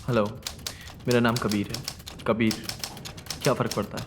Hello, मेरा नाम कबीर है। कबीर, क्या फ़र्क पड़ता है?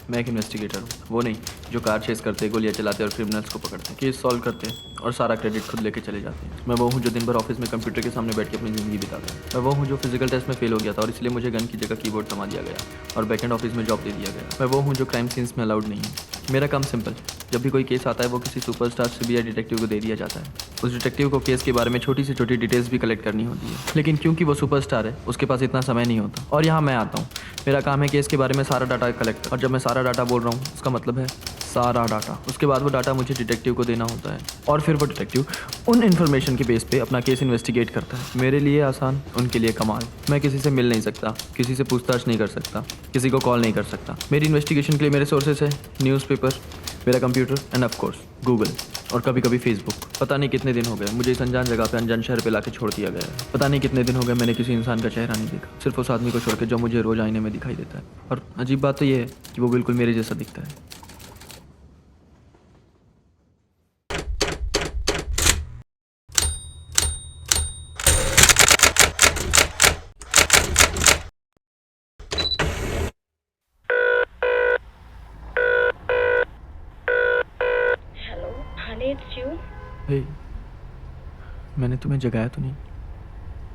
मैं एक इन्वेस्टिगेटर हूँ, वो नहीं जो कार चेस करते, गोलियाँ चलाते और क्रिमिनल्स को पकड़ते, केस सॉल्व करते और सारा क्रेडिट खुद लेके चले जाते हैं। मैं वो हूँ जो दिन भर ऑफिस में कंप्यूटर के सामने बैठ के अपनी ज़िंदगी बिताता है। मैं वो हूँ जो फिजिकल टेस्ट में फेल हो गया था और इसलिए मुझे गन की जगह कीबोर्ड थमा दिया गया और बैकएंड ऑफिस में जॉब दे दिया गया। मैं वो हूँ जो क्राइम सीन्स में अलाउड नहीं है। मेरा काम सिंपल, जब भी कोई केस आता है वो किसी सुपरस्टार सीबीआई डिटेक्टिव को दे दिया जाता है। उस डिटेक्टिव को केस के बारे में छोटी से छोटी डिटेल्स भी कलेक्ट करनी होती है, लेकिन क्योंकि वो सुपरस्टार है उसके पास इतना समय नहीं होता। और यहाँ मैं आता हूँ। मेरा काम है केस के बारे में सारा डाटा कलेक्ट, और जब मैं सारा डाटा बोल रहा हूँ उसका मतलब है सारा डाटा। उसके बाद वो डाटा मुझे डिटेक्टिव को देना होता है और फिर वो डिटेक्टिव उन इन्फॉर्मेशन के बेस पे अपना केस इन्वेस्टिगेट करता है। मेरे लिए आसान, उनके लिए कमाल। मैं किसी से मिल नहीं सकता, किसी से पूछताछ नहीं कर सकता, किसी को कॉल नहीं कर सकता। मेरी इन्वेस्टिगेशन के लिए मेरे सोर्सेस है न्यूज़पेपर, मेरा computer end of course Google, और कभी कभी फेसबुक। पता नहीं कितने दिन हो गए मुझे इस अनजान जगह पे अनजान शहर पे लाके छोड़ दिया गया है। पता नहीं कितने दिन हो गए मैंने किसी इंसान का चेहरा नहीं देखा, सिर्फ उस आदमी को छोड़ के जो मुझे रोज आईने में दिखाई देता है। और अजीब बात तो ये है कि वो बिल्कुल मेरे जैसा दिखता है। Hello, honey, it's you. हे, मैंने तुम्हें जगाया तो नहीं?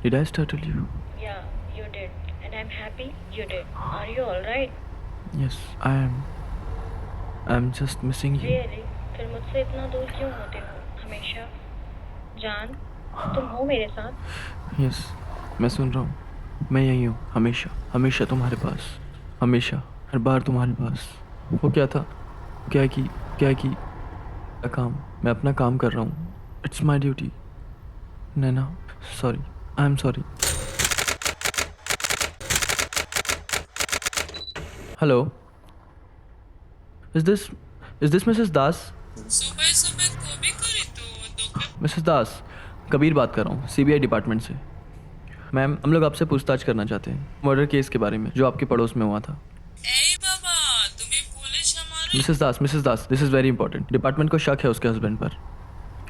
Did I startle you? Yeah, you did, and I'm happy you did. Are you all right? Yes I am just missing you. Really? फिर मुझसे इतना दूर क्यों होते हो हमेशा? जान, तुम हो मेरे साथ? यस, मैं सुन रहा हूँ। मैं यही हूँ, हमेशा हमेशा तुम्हारे पास, हमेशा हर बार तुम्हारे पास। वो क्या था, क्या काम, मैं अपना काम कर रहा हूँ। It's my duty. Naina, sorry, I am sorry. Hello, is this Mrs Das? सुबह सुबह गोभी करी तो मिसेस दास, कबीर बात कर रहा हूँ सीबीआई डिपार्टमेंट से। मैम, हम लोग आपसे पूछताछ करना चाहते हैं मर्डर केस के बारे में जो आपके पड़ोस में हुआ था। ए बाबा तुम्हें पुलिस हमारे Mrs Das, this is very important. Department को शक है उसके हस्बैंड पर,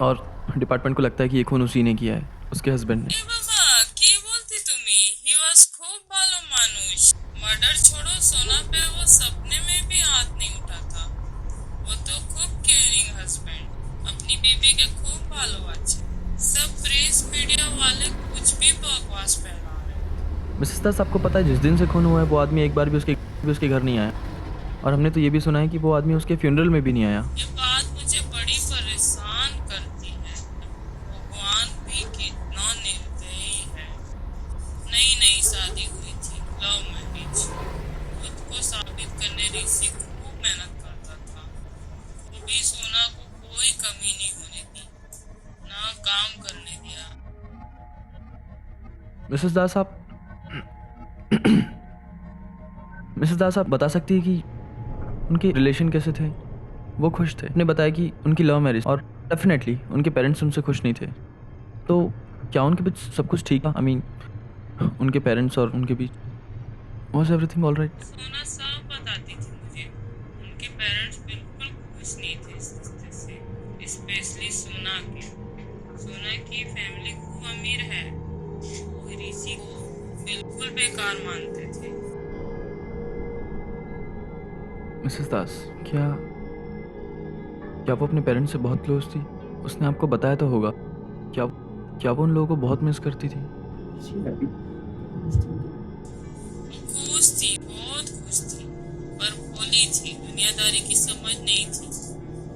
और डिपार्टमेंट को लगता है कि ये खून उसी ने किया है, उसके हस्बैंड ने। ए बाबा की बोलती तुम्हें ही वाज खूब भालो मानुष मर्डर छोड़ो सोना पे वो सपने में भी हाथ नहीं उठाता वो तो खूब केयरिंग हस्बैंड अपनी बीवी के खूब भालो अच्छे सब प्रेस मीडिया वाले कुछ भी बकवास फैला रहे मिसेस दास, आपको पता है जिस दिन से खून हुआ है वो आदमी एक बार भी उसके घर नहीं आया, और हमने तो ये भी सुना है कि वो आदमी उसके फ्यूनरल में भी नहीं आया। ये बात मुझे बड़ी परेशान करती है भगवान भी कितना निर्दयी है नई शादी हुई थी लव मैरिज खुद को साबित करने ऋषि खूब मेहनत करता था वो भी सोना को कोई कमी नहीं होने दी ना काम करने दिया मिसेस दास आप बता सकती है कि उनके रिलेशन कैसे थे? वो खुश थे, उन्होंने बताया कि उनकी लव मैरिज, और डेफिनेटली उनके पेरेंट्स उनसे खुश नहीं थे। तो क्या उनके बीच सब कुछ ठीक था? आई मीन उनके पेरेंट्स और उनके बीच वाज एवरीथिंग ऑल राइट? सोना साफ बताती थी मुझे उनके पेरेंट्स बिल्कुल खुश नहीं थे इस रिश्ते से स्पेशली सोना की फैमिली खूब अमीर है वो ऋषि को बिल्कुल बेकार मानते थे मिसेस दास, क्या वो अपने पेरेंट्स से बहुत क्लोज थी? उसने आपको बताया तो होगा। क्या वो उन लोगों को बहुत मिस करती थी? खुश थी बहुत खुश थी पर भोली थी दुनियादारी की समझ नहीं थी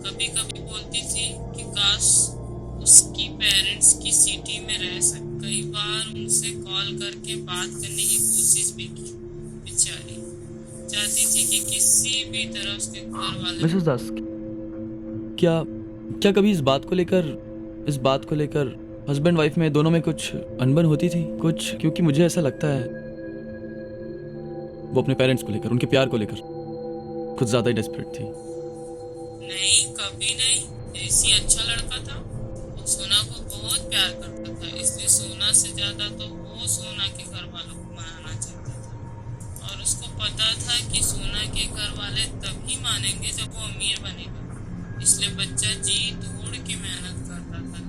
कभी कभी बोलती थी कि काश उसकी पेरेंट्स की सिटी में रह सके कई बार उनसे कॉल करके बात करने की कोशिश भी की बेचारी चाहती थी कि किसी भी तरह उसके घर वाले मिसेस दास, क्या कभी इस बात को लेकर हस्बैंड वाइफ में दोनों में कुछ अनबन होती थी? कुछ, क्योंकि मुझे ऐसा लगता है वो अपने पेरेंट्स को लेकर, उनके प्यार को लेकर कुछ ज्यादा ही डेस्परेट थी। नहीं कभी नहीं ऐसी अच्छा लड़का था वो सोना को बहुत प्यार करता था इसलिए सोना से ज्यादा तो वो सोना के घर वालों को मनाना चाहता था और उसको पता था कि सोना के घर वाले तभी मानेंगे जब वो अमीर बनेगा इसलिए बच्चा जी तोड़ के मेहनत करता था।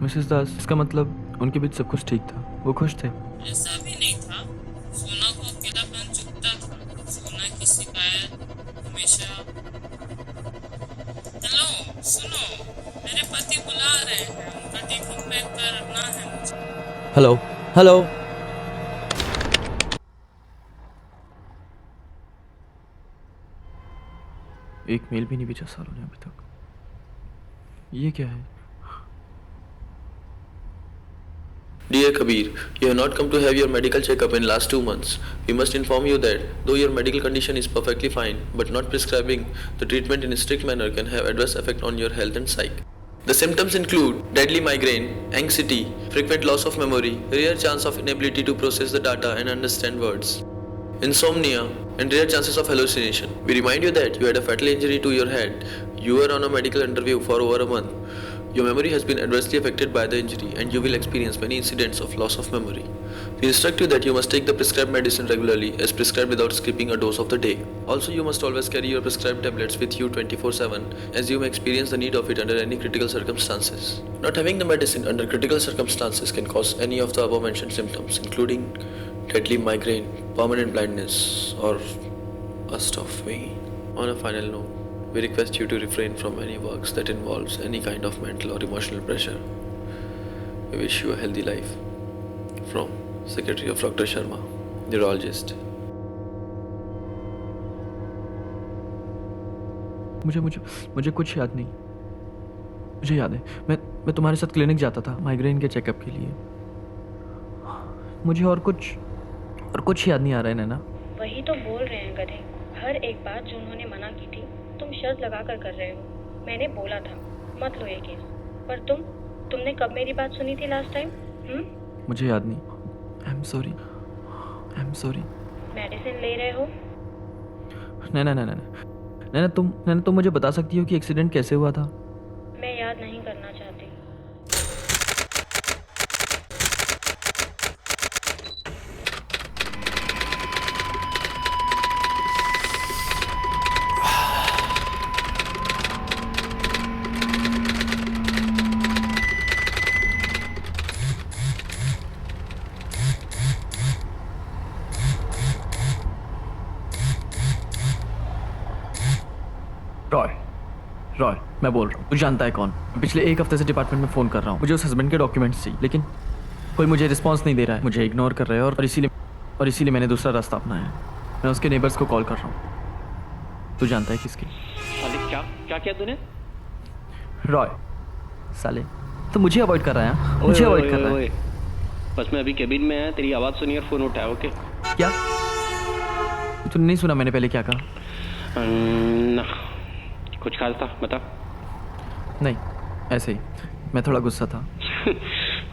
मिसेस दास, इसका मतलब उनके बीच सब कुछ ठीक था, वो खुश थे। ऐसा भी नहीं था। सोना को अकेलापन चुभता था। सोना की शिकायत हमेशा, हेलो सुनो, मेरे पति बुला रहे हैं, उनका टिफिन पैक करना है मुझे। Hello hello. एक मेल भी नहीं भेजा सालों ने अभी तक। ये क्या है? Dear Kabir, you have not come to have your medical checkup in last 2 months. We must inform you that though your medical condition is perfectly fine, but not prescribing the treatment in a strict manner can have adverse effect on your health and psyche. The symptoms include deadly migraine, anxiety, frequent loss of memory, rare chance of inability to process the data and understand words, insomnia, and rare chances of hallucination. We remind you that you had a fatal injury to your head. You were on a medical interview for over a month. Your memory has been adversely affected by the injury and you will experience many incidents of loss of memory. We instruct you that you must take the prescribed medicine regularly as prescribed without skipping a dose of the day. Also, you must always carry your prescribed tablets with you 24/7 as you may experience the need of it under any critical circumstances. Not having the medicine under critical circumstances can cause any of the above mentioned symptoms including deadly migraine, permanent blindness or a stop me. On a final note, we request you to refrain from any works that involves any kind of mental or emotional pressure. We wish you a healthy life. From Secretary of Dr. Sharma, Neurologist. मुझे कुछ याद नहीं। मुझे याद है मैं तुम्हारे साथ क्लिनिक जाता था माइग्रेन के चेकअप के लिए। मुझे और कुछ याद नहीं आ रहा है नैना। वही तो बोल रहे हैं गधे। हर एक बात जो उन्होंने मना की थी तुम शर्त लगा कर रहे हो। मैंने बोला था मत लो ये केस, पर तुमने कब मेरी बात सुनी थी लास्ट टाइम? मुझे याद नहीं। आई एम सॉरी। मेडिसिन ले रहे हो? नैना तुम मुझे बता सकती हो कि एक्सीडेंट कैसे हुआ था? मैं याद नहीं करना चाहती। रॉय, मैं बोल रहा हूँ। तू जानता है कौन? पिछले 1 हफ्ते से डिपार्टमेंट में फ़ोन कर रहा हूँ। मुझे उस हस्बैंड के डॉक्यूमेंट्स चाहिए, लेकिन कोई मुझे रिस्पांस नहीं दे रहा है। मुझे इग्नोर कर रहे हैं और इसीलिए मैंने दूसरा रास्ता अपनाया है। मैं उसके नेबर्स को कॉल कर रहा हूँ। तू जानता है किसके? साले क्या किया तूने? रॉय, साले तो मुझे अवॉइड कर रहा है। मुझे अवॉइड कर रहा है। बस मैं अभी केबिन में है, तेरी आवाज़ सुनी और फ़ोन उठाया। ओके क्या? तूने नहीं सुना मैंने पहले क्या कहा? ना, कुछ खास था, बता। नहीं, ऐसे ही मैं थोड़ा गुस्सा था।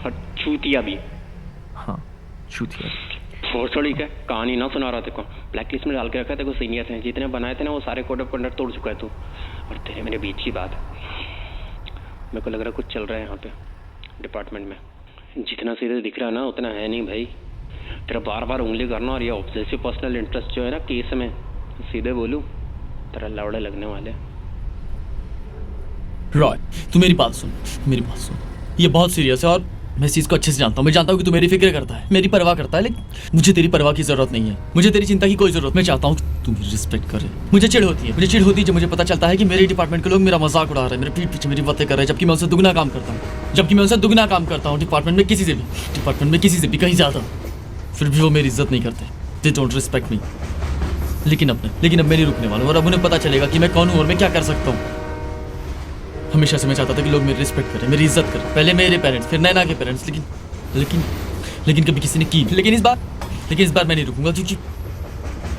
और चूतिया भी। हाँ, चूतिया। फोर्स थोड़ी है, कहानी ना सुना रहा तेरे को। ब्लैक लिस्ट में डाल के रखा है तेरे को। सीनियर्स हैं जितने बनाए थे ना, वो सारे कोड ऑफ कंडक्ट तोड़ चुका है तू। और तेरे मेरे बीच की बात है। मेरे को लग रहा है कुछ चल रहा है यहाँ पे डिपार्टमेंट में। जितना सीधे दिख रहा है ना उतना है नहीं भाई। तेरा बार बार उंगली करना और ये ऑब्सेसिव पर्सनल इंटरेस्ट जो है ना केस में, सीधे बोलूँ तेरा लौड़े लगने वाले। रॉय, तू मेरी बात सुन। ये बहुत सीरियस है और मैं इस चीज़ को अच्छे से जानता हूँ। मैं जानता हूँ कि तू मेरी फिक्र करता है, मेरी परवाह करता है, लेकिन मुझे तेरी परवाह की ज़रूरत नहीं है। मुझे तेरी चिंता की कोई ज़रूरत। मैं चाहता हूँ तू मेरी रिस्पेक्ट करे। मुझे चिढ़ होती है जब मुझे पता चलता है कि मेरे डिपार्टमेंट के लोग मेरा मजाक उड़ा रहे हैं, मेरे पीठ पीछे मेरी बातें कर रहे हैं, जबकि मैं उनसे दुगना काम करता हूँ। डिपार्टमेंट में किसी से भी कहीं ज़्यादा। फिर भी वो मेरी इज्जत नहीं करते। दे डोंट रिस्पेक्ट मी। लेकिन अब मैं नहीं रुकने वाला हूँ और अब उन्हें पता चलेगा कि मैं कौन हूँ और मैं क्या कर सकता हूँ। हमेशा से मैं चाहता था कि लोग मेरी रिस्पेक्ट करें, मेरी इज्जत करें। पहले मेरे पेरेंट्स, फिर नैना के पेरेंट्स, लेकिन कभी किसी ने की। लेकिन इस बार मैं नहीं रुकूंगा, क्योंकि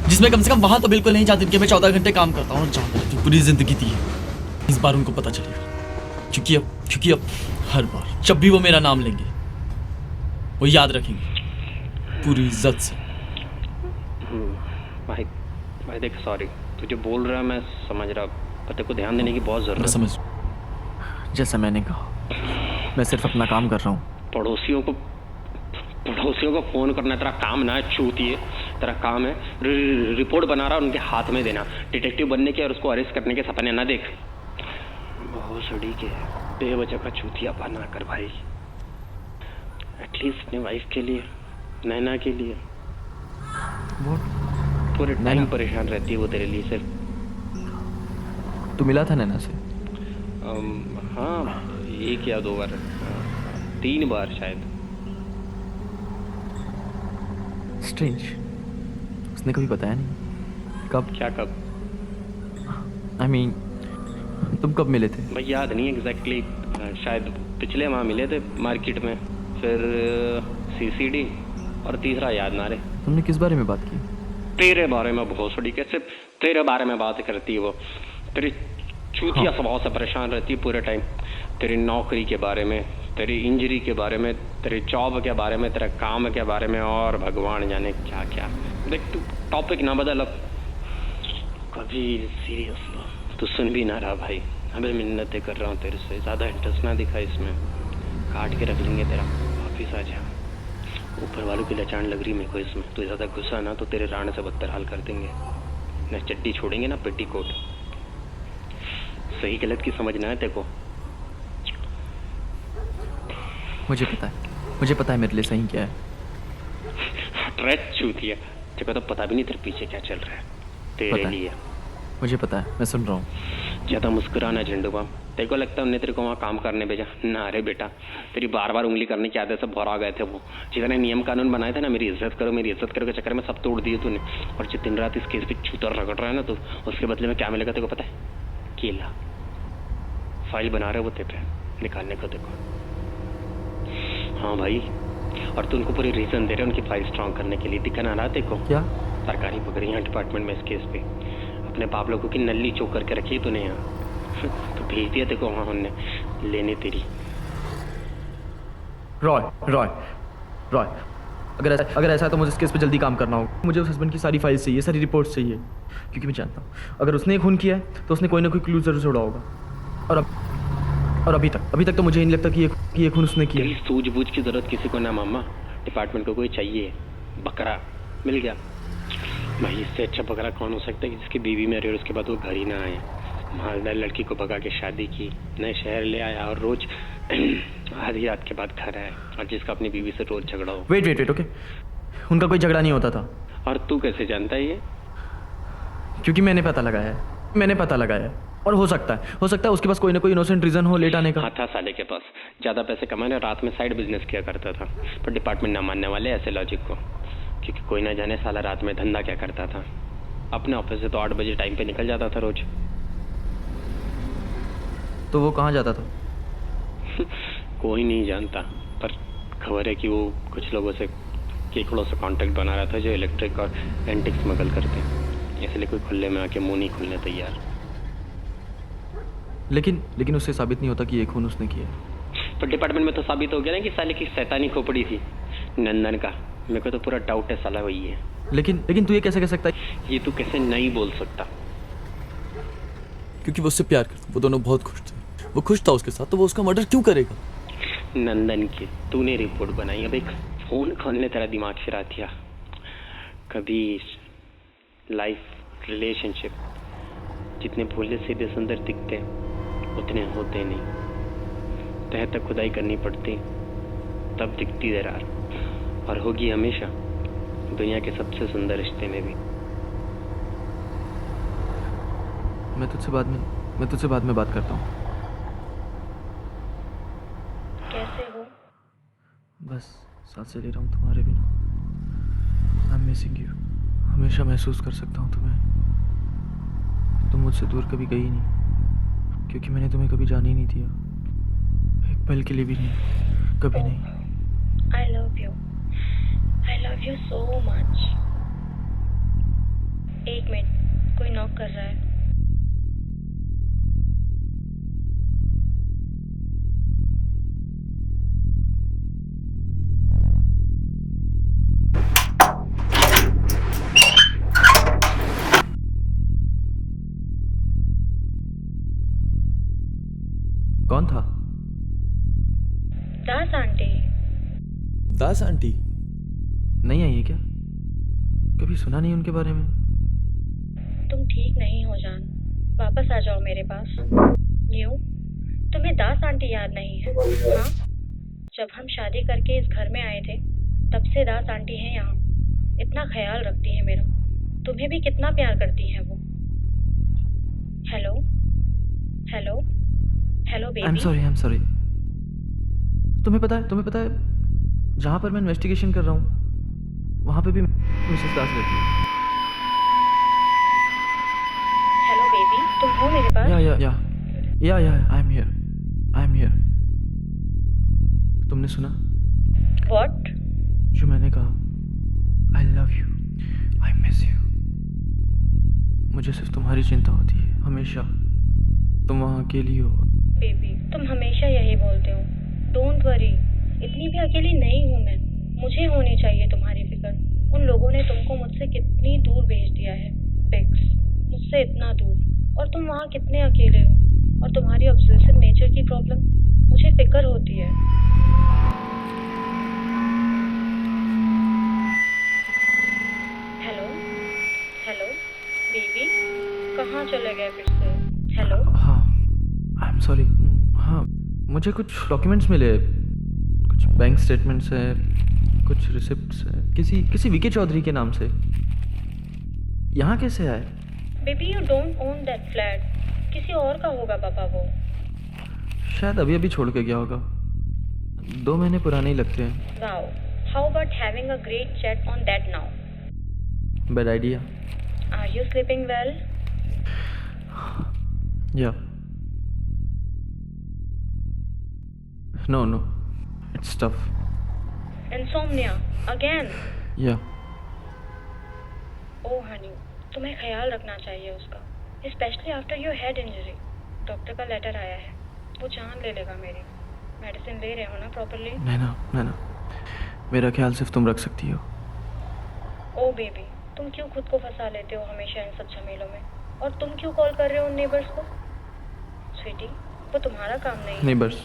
जिसमें कम से कम वहाँ तो बिल्कुल नहीं जाती कि मैं 14 घंटे काम करता हूँ और जहाँ पूरी जिंदगी दी है। इस बार उनको पता चलेगा, क्योंकि अब हर बार जब भी वो मेरा नाम लेंगे वो याद रखेंगे पूरी इज्जत से। भाई देख, सॉरी, तुझे बोल रहा है मैं समझ रहा, पर तेरे को ध्यान देने की बहुत ज़रूरत है। समझ, जैसा मैंने कहा, मैं सिर्फ अपना काम कर रहा हूँ। पड़ोसियों को फ़ोन करना तेरा काम ना है, चूतिए। तेरा काम है रिपोर्ट बना रहा उनके हाथ में देना, डिटेक्टिव बनने के और उसको अरेस्ट करने के सपने ना देख। बहुत सड़ी के बेवजह का चूतिया बना कर भाई, एटलीस्ट अपने वाइफ के लिए, नैना के लिए। पूरे टाइम परेशान रहती है वो तेरे लिए सिर्फ। तू मिला था नैना से? हाँ 1 या 2 बार, 3 बार शायद। स्ट्रेंज, उसने कभी बताया नहीं। कब? क्या कब? आई मीन तुम कब मिले थे? भाई याद नहीं एग्जैक्टली, शायद पिछले माह मिले थे मार्केट में, फिर सीसीडी, और तीसरा याद ना रहे। तुमने किस बारे में बात की? तेरे बारे में बहुत सड़ी, कैसे तेरे बारे में बात करती है वो, तेरी चूतिया स्वभाव से परेशान रहती है पूरे टाइम, तेरी नौकरी के बारे में, तेरी इंजरी के बारे में, तेरे जॉब के बारे में, तेरे काम के बारे में, और भगवान जाने क्या क्या। देख तू टॉपिक ना बदल अब कभी, सीरियस तू सुन भी ना रहा भाई। अबे मिन्नतें कर रहा हूँ तेरे से, ज़्यादा इंटरेस्ट ना दिखा इसमें, काट के रख लेंगे तेरा, वापिस आ जा। ऊपर वालों की लचान लग रही मेरे को इसमें, तू ज़्यादा गुस्सा ना तो तेरे राण से बदतर हाल कर देंगे, न चड्डी छोड़ेंगे ना पेटीकोट। सही गलत की समझ ना है तेरे को? मुझे पता है मेरे लिए सही क्या है। ट्रैक छूती है तेरे को, तो पता भी नहीं तेरे पीछे क्या चल रहा है तेरे लिए। मुझे पता है, मैं सुन रहा हूँ। ज़्यादा मुस्कुराना झंडू बाम, तेरे को लगता है उन्हें तेरे को वहाँ काम करने भेजा ना? अरे बेटा, तेरी बार बार उंगली करने की आदत से भरा गए थे वो, जितने नियम कानून बनाए थे ना, मेरी इज्जत करो के चक्कर में सब तोड़ दिए तूने। और जो दिन रात इस केस पे छूतर रगड़ रहा है ना तो उसके बदले में क्या मिलेगा तेरे को पता है? केला। फाइल बना रहे वो तेरे पे निकालने को देखो। हाँ भाई, और तू उनको पूरी रीजन दे रहे उनकी फाइल स्ट्रॉन्ग करने के लिए। दिखा ना रहा देखो क्या? सरकारी पकड़ियाँ डिपार्टमेंट में इस केस पे, अपने बाप लोगों की नल्ली चौक करके रखी तूने यहाँ। तो भेज दिया देखो वहाँ उनने लेने तेरी। रॉय, अगर ऐसा है तो मुझे इस केस पे जल्दी काम करना होगा। मुझे उस हस्बैंड की सारी फाइल्स चाहिए, सारी रिपोर्ट्स चाहिए, क्योंकि मैं जानता हूँ अगर उसने खून किया है तो उसने कोई ना कोई क्लू जरूर छोड़ा होगा। और अभी तक तो मुझे नहीं लगता कि ये खून उसने किया। तेरी सूझबूझ की जरूरत किसी को ना मामा, डिपार्टमेंट को कोई चाहिए। बकरा मिल गया भाई, इससे अच्छा बकरा कौन हो सकता है जिसकी बीवी में रहे और उसके बाद वो घर ही ना आए। मालदार लड़की को भगा के शादी की, नए शहर ले आया और रोज आधी रात के बाद घर आया, और जिसका अपनी बीवी से रोज झगड़ा हो। वेट ओके, उनका कोई झगड़ा नहीं होता था। और तू कैसे जानता है ये? क्योंकि मैंने पता लगाया है। और हो सकता है उसके पास कोई ना कोई इनोसेंट रीजन हो लेट आने का। हाँ था साले के पास, ज़्यादा पैसे कमाने, रात में साइड बिजनेस किया करता था। पर डिपार्टमेंट ना मानने वाले ऐसे लॉजिक को, क्योंकि कोई ना जाने साला रात में धंधा क्या करता था। अपने ऑफिस से तो 8 बजे टाइम पे निकल जाता था रोज। तो वो कहाँ जाता था? कोई नहीं जानता, पर खबर है कि वो कुछ लोगों से, केकड़ों से कांटेक्ट बना रहा था जो इलेक्ट्रिक और एंटिक स्मगल करते हैं, इसलिए कोई खुले में आके मुंह नहीं खुलने तैयार। लेकिन उससे साबित नहीं होता कि ये खून उसने किया। पर डिपार्टमेंट में तो साबित हो गया ना कि साले की शैतानी खोपड़ी थी नंदन का। मेरे को तो पूरा डाउट है साला वही है। लेकिन तू ये कैसे कह सकता है? ये तू कैसे नहीं बोल सकता? क्योंकि वो उससे प्यार करता, वो दोनों बहुत खुश थे, वो खुश था उसके साथ, तो वो उसका मर्डर क्यों करेगा? नंदन की तूने रिपोर्ट बनाई, अब एक फोन खोलने तेरा दिमाग फिरा दिया। कभी लाइफ रिलेशनशिप जितने भोले सीधे सुंदर दिखते उतने होते नहीं, तह तक खुदाई करनी पड़ती तब दिखती दरार, और होगी हमेशा दुनिया के सबसे सुंदर रिश्ते में भी। मैं तुझसे बाद में बात करता हूँ। कैसे हो? बस सांसें ले रहा हूँ तुम्हारे बिना। I am missing you. हमेशा महसूस कर सकता हूँ तुम्हें। तुम मुझसे दूर कभी गई नहीं, क्योंकि मैंने तुम्हें कभी जाने ही नहीं दिया, एक पल के लिए भी नहीं, कभी नहीं। I love you so much. एक मिनट, कोई नॉक कर रहा है। कौन था? दास आंटी। दास आंटी नहीं आई है क्या? कभी सुना नहीं उनके बारे में। तुम ठीक नहीं हो जान, वापस आ जाओ मेरे पास। क्यों? तुम्हें दास आंटी याद नहीं है? हाँ, जब हम शादी करके इस घर में आए थे तब से दास आंटी हैं यहाँ। इतना ख्याल रखती है मेरा, तुम्हें भी कितना प्यार करती हैं वो। Hello hello hello I am baby. Sorry. तुम्हें पता है जहाँ पर मैं इन्वेस्टिगेशन कर रहा हूँ वहाँ पे भी मिसेस दास रहती है। हेलो बेबी, तुम हो मेरे पास? या आई एम हियर। तुमने सुना व्हाट? जो मैंने कहा? आई love you, I miss you. मुझे सिर्फ तुम्हारी चिंता होती है हमेशा। तुम वहाँ अकेली हो। बेबी, तुम हमेशा यही बोलते हो। डोंट वरी, इतनी भी अकेली नहीं हूँ मैं। मुझे होनी चाहिए तुम्हारी फिक्र। उन लोगों ने तुमको मुझसे कितनी दूर भेज दिया है पिक्स, मुझसे इतना दूर, और तुम वहाँ कितने अकेले हो। और तुम्हारी ऑब्सेसिव नेचर की प्रॉब्लम, मुझे फिक्र होती है। हेलो हेलो बेबी, कहाँ चले गए फिर से? हेलो। हाँ, आई एम सॉरी। हाँ, मुझे कुछ डॉक्यूमेंट्स मिले, कुछ बैंक स्टेटमेंट्स है, कुछ रिसिप्ट्स है किसी विकी चौधरी के नाम से। यहाँ कैसे आए? Baby, you don't own that flat. किसी और का होगा पापा वो। शायद अभी छोड़ के गया होगा। 2 महीने पुराने ही लगते हैं। Wow, how about having a great chat on that now? Bad idea. Are you sleeping well? Yeah no it's tough. Insomnia again? Yeah oh honey, तुम्हें ख्याल रखना चाहिए उसका, specially after your head injury. Doctor का letter आया है, वो जान ले लेगा मेरी। मेडिसिन ले रहे हो ना प्रॉपरली? नैना, मेरा ख्याल सिर्फ तुम रख सकती हो। ओ बेबी, तुम क्यों खुद को फंसा लेते हो हमेशा इन सब झमेलों में? और तुम क्यों कॉल कर रहे हो उन नेबर्स को? स्वीटी, वो तुम्हारा काम नहीं है। नेबर्स?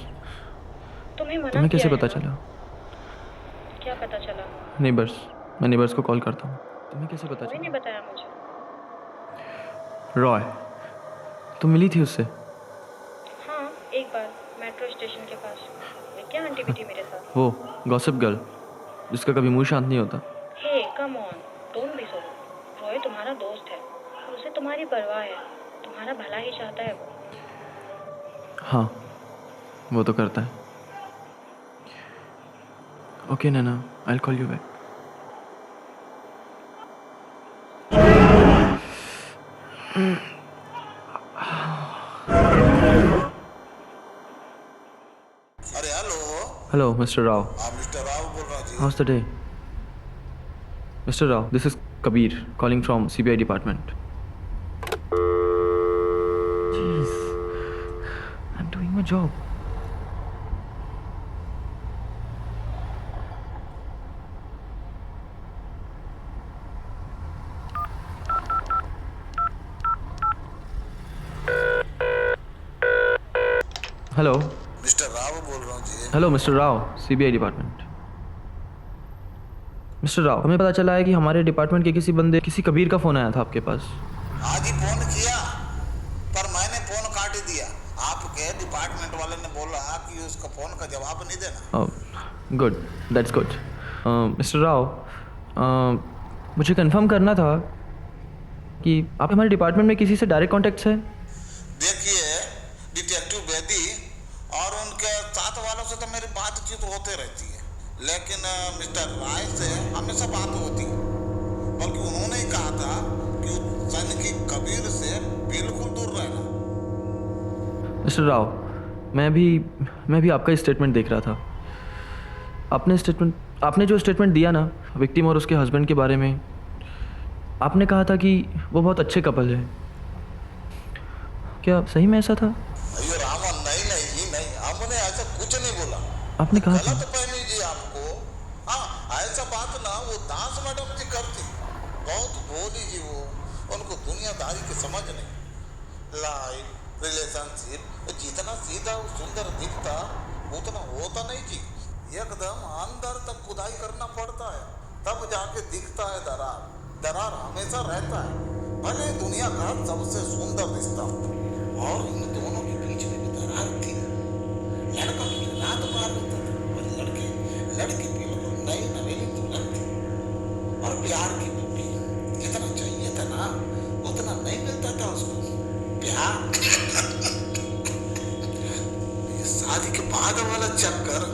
तुम्हें मना तुम्हें कैसे किया पता है ना? चला? क्या पता चला? नेबर्स, मैं नेबर्स को कॉल करता हूँ। तुम्हें कैसे पता कोई नहीं चला? बताया मुझे। रॉय, तुम मिली थी उससे? हाँ, एक बार मेट्रो स्टेशन के पास। क्या आंटी भी थी मेरे साथ। वो गॉसिप गर्ल जिसका कभी मुंह शांत नहीं होता। हे कम ऑन, डोंट बी सो। रॉय तुम्हारा दोस्त है और उसे तुम्हारी परवाह है। तुम्हारा भला ही चाहता है वो। हाँ, वो तो करता है। Okay Naina, I will call you back. अरे हेलो मिस्टर राव, आप मिस्टर राव बोल रहे हैं जी? How's the day? Mister Rao, this is Kabir calling from CBI department. Jeez, I'm doing my job. Hello mister Rao बोल रहा हूँ जी। Hello mister Rao, CBI department. Mister Rao, हमें पता चला है कि हमारे डिपार्टमेंट के किसी कबीर का फ़ोन आया था आपके पास। आज ही फोन किया पर मैंने फोन काट ही दिया। आपके डिपार्टमेंट वाले ने बोला कि उसका फोन का जवाब नहीं देना। Good, that's good. Mister Rao, मुझे कंफर्म करना था कि आप हमारे डिपार्टमेंट में किसी से डायरेक्ट कॉन्टैक्ट्स है? देखिए, डिटेक्टिव बेदी और उनके साथ वालों से तो मेरी बातचीत होते रहती है, लेकिन मिस्टर राय से हमेशा बात होती है। बल्कि उन्होंने ही कहा था कि उस सन की कबीर से बिल्कुल दूर रहना। मिस्टर राव, मैं भी आपका स्टेटमेंट देख रहा था। आपने जो स्टेटमेंट दिया ना विक्टिम और उसके हस्बैंड के बारे में, आपने कहा था कि वो बहुत अच्छे कपल है। क्या सही में ऐसा था? अयो रामा, नहीं, हमने ऐसा कुछ नहीं बोला। आपने कहा था। गलत फहमी जी आपको। हाँ, ऐसा बात ना वो दास मैडम जी करती, बहुत भोली जी वो, उनको दुनियादारी की समझ नहीं। लाइफ रिलेशनशिप जितना सीधा और सुंदर दिखता उतना होता नहीं जी। एकदम अंदर तक खुदाई करना पड़ता है, तब जाके दिखता है दरार। दरार हमेशा रहता है, भले दुनिया का सबसे सुंदर रिश्ता हो। और इन दोनों के बीच में भी दरार थी। लड़का भी रात मार लेता था और लड़की भी नई नवेली दुल्हन थी। और प्यार की बुद्धि जितना चाहिए था ना उतना नहीं मिलता था उसको। प्यार ये शादी के बाद वाला चक्कर,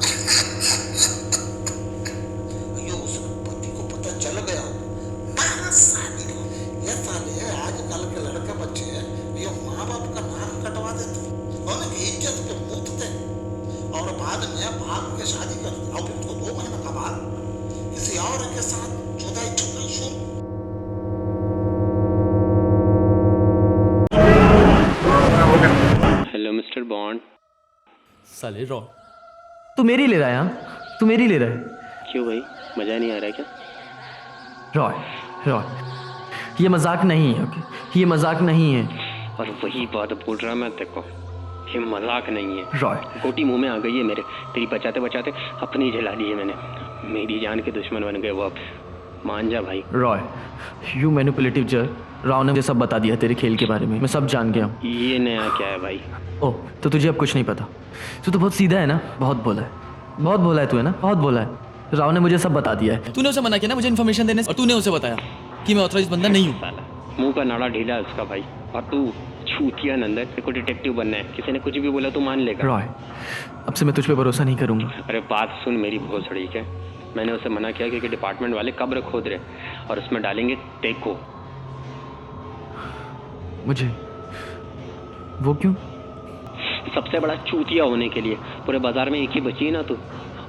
ये उसके पति को पता चल गया ना शादी को। ये साले आजकल के लड़के बच्चे ये माँ बाप का नाम कटवा देते, उनकी इज्जत पे मूतते और बाद में भाग के शादी करते। और फिर उसको 2 महीने का बाद किसी और के साथ जुदाई शुरू। Hello mister bond. साले रॉ, तू मेरी ले रहा है? हाँ, तू मेरी ले रहा है? क्यों भाई, मज़ा नहीं आ रहा है क्या? रॉय, रॉय, ये मजाक नहीं है, ओके? ये मजाक नहीं है और वही बात बोल रहा मैं तेरे को, ये मजाक नहीं है। रॉय। गोटी मुंह में आ गई है मेरे, तेरी बचाते बचाते अपनी जला ली है मैंने। मेरी जान के दुश्मन बन गए वो अब। मान जा भाई। रॉय, यू मैनिपुलेटिव जर। राव ने मुझे सब बता दिया तेरे खेल के बारे में, मैं सब जान गया हूँ। ये नया क्या है भाई? ओह, तो तुझे अब कुछ नहीं पता? तू तो बहुत सीधा है ना, बहुत भोला है, बहुत भोला है तू, है ना, बहुत भोला है। राव ने मुझे सब बता दिया है। तूने उसे मना किया ना मुझे इन्फॉर्मेशन देने से, और तूने उसे बताया कि मैं ऑथराइज बंदा नहीं हूँ। साला मुंह का नाड़ा ढीला है उसका भाई। और तू छूतिया नंदन, तेरे को डिटेक्टिव बनना है, किसी ने कुछ भी बोला तू मान लेगा। रॉय, अब से मैं तुझ पे भरोसा नहीं करूंगा। अरे बात सुन मेरी भोसड़ी के, मैंने उसे मना किया क्योंकि डिपार्टमेंट वाले कब्र खोद रहे और उसमें डालेंगे देखो। मुझे वो क्यों? सबसे बड़ा चूतिया होने के लिए। पूरे बाजार में एक ही बची है ना तू,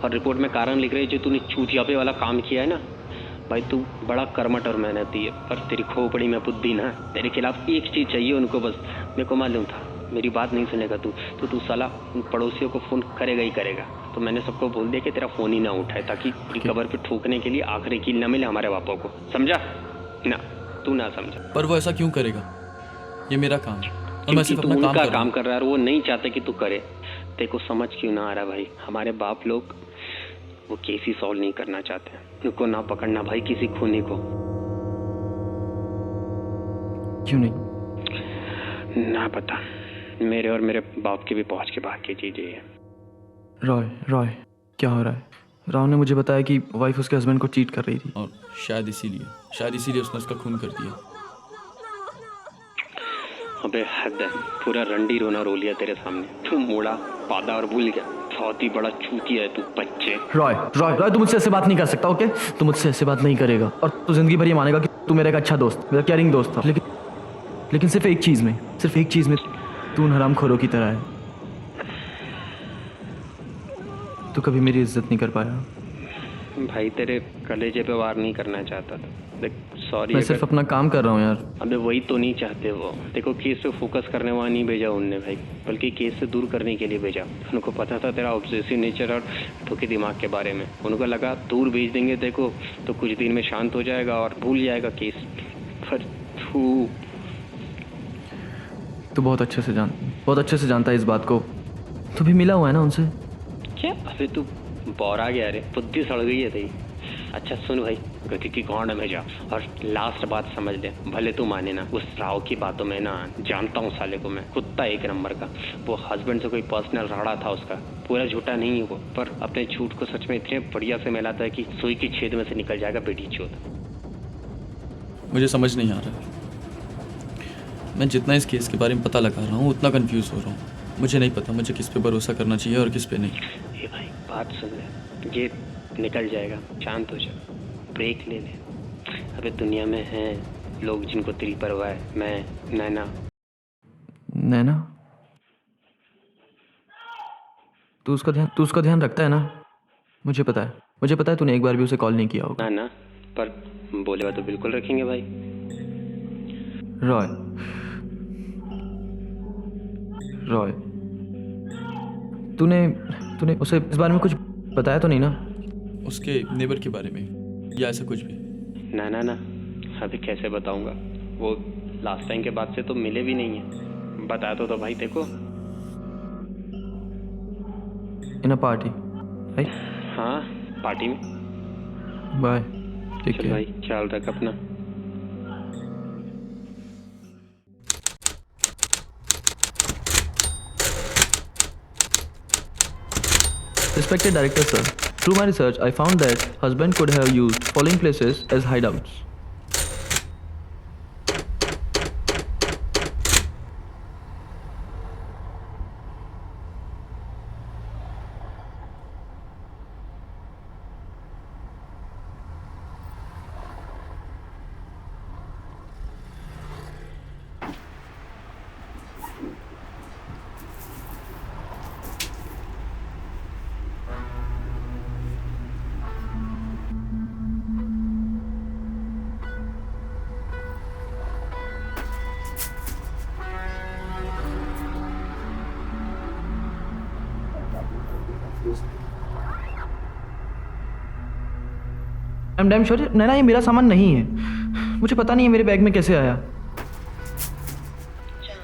और रिपोर्ट में कारण लिख रहे हैं जो तूने चूतियापे वाला काम किया है ना भाई। तू बड़ा कर्मठ और मेहनती है, पर तेरी खोपड़ी में बुद्धि ना। तेरे खिलाफ एक चीज़ चाहिए उनको बस। मेरे को मालूम था मेरी बात नहीं सुनेगा तू, तो तू साला उन पड़ोसियों को फ़ोन करेगा ही करेगा। तो मैंने सबको बोल दिया कि तेरा फ़ोन ही ना उठाए, ताकि तेरी कब्र पे ठोकने के लिए आखिरी कील ना मिले हमारे बापों को। समझा ना? तू ना समझा। पर वो ऐसा क्यों करेगा? ये मेरा काम है और मैं सिर्फ तू अपना उनका काम काम कर रहा है और वो नहीं चाहते कि तू करे। तेरे को समझ क्यों ना आ रहा भाई? हमारे बाप लोग वो केस ही सॉल्व नहीं करना चाहते। उनको ना पकड़ना भाई किसी खूनी को। क्यों नहीं? ना पता, मेरे और मेरे बाप की भी पहुंच के बात की चीज़ है। रॉय, रॉय, क्या हो रहा है? राव ने मुझे बताया कि वाइफ उसके हस्बैंड को चीट कर रही थी। और शायद इसीलिए उसने उसका खून कर दिया। अबे हद है, पूरा रंडी रोना रो लिया तेरे सामने। तू मोड़ा पादा और भूल गया। बहुत ही बड़ा चूतिया है तू बच्चे। रॉय, रॉय, रॉय, तू मुझसे ऐसे बात नहीं कर सकता, ओके? तू मुझसे ऐसे बात नहीं करेगा और तू जिंदगी भर ये मानेगा कि तू मेरा एक अच्छा दोस्त, मेरा केयरिंग दोस्त था। लेकिन सिर्फ एक चीज़ में तू उन हरामखोरों की तरह है। तू कभी मेरी इज्जत नहीं कर पाया। भाई तेरे कलेजे पे वार नहीं करना चाहता था। देख सॉरी, मैं सिर्फ अपना काम कर रहा हूँ यार। अबे वही तो नहीं चाहते वो। देखो केस पे फोकस करने वहाँ नहीं भेजा उनने भाई, बल्कि केस से दूर करने के लिए भेजा। उनको पता था तेरा ऑब्सेसिव नेचर और ठोके दिमाग के बारे में। उनको लगा दूर भेज देंगे देखो तो कुछ दिन में शांत हो जाएगा और भूल जाएगा केस। पर तू बहुत अच्छे से जानता है इस बात को। तू भी मिला हुआ है ना उनसे? क्या? अबे तू बौरा गया रे, बुद्धि सड़ गई है तेरी। अच्छा सुन भाई, गति की गांड में जा और लास्ट बात समझ ले, भले तू माने ना। उस राव की बातों में ना जानता हूँ साले को मैं, कुत्ता एक नंबर का। वो हस्बैंड से कोई पर्सनल राड़ा था उसका, पूरा झूठा नहीं है वो, पर अपने झूठ को सच में इतने बढ़िया से मिलाता है कि सुई की छेद में से निकल जाएगा बेटी चोद। मुझे समझ नहीं आ रहा। मैं जितना इस केस के बारे में पता लगा रहा हूँ उतना कंफ्यूज हो रहा हूँ। मुझे नहीं पता मुझे किस पे भरोसा करना चाहिए और किस पे नहीं। ये भाई बात सुन ले, ये निकल जाएगा, शांत हो जा, ब्रेक ले ले। अबे दुनिया में हैं लोग जिनको तेरी परवाह है। मैं, नैना। तू उसका ध्यान रखता है ना? मुझे पता है तूने एक बार भी उसे कॉल नहीं किया होगा। ना, पर बोलेगा तो बिल्कुल रखेंगे भाई। रॉय, तूने उसे इस बारे में कुछ बताया तो नहीं ना? उसके नेबर के बारे में या ऐसा कुछ भी? ना, अभी कैसे बताऊंगा? वो लास्ट टाइम के बाद से तो मिले भी नहीं है। बताया तो भाई देखो। इन अ पार्टी, राइट? हाँ, पार्टी में। बाय, ठीक चल है भाई, ख्याल रख अपना। Respected director sir, through my research I found that husband could have used following places as hideouts. I'm damn sure नैना ये मेरा सामान नहीं है। मुझे पता नहीं है मेरे बैग में कैसे आया। जान,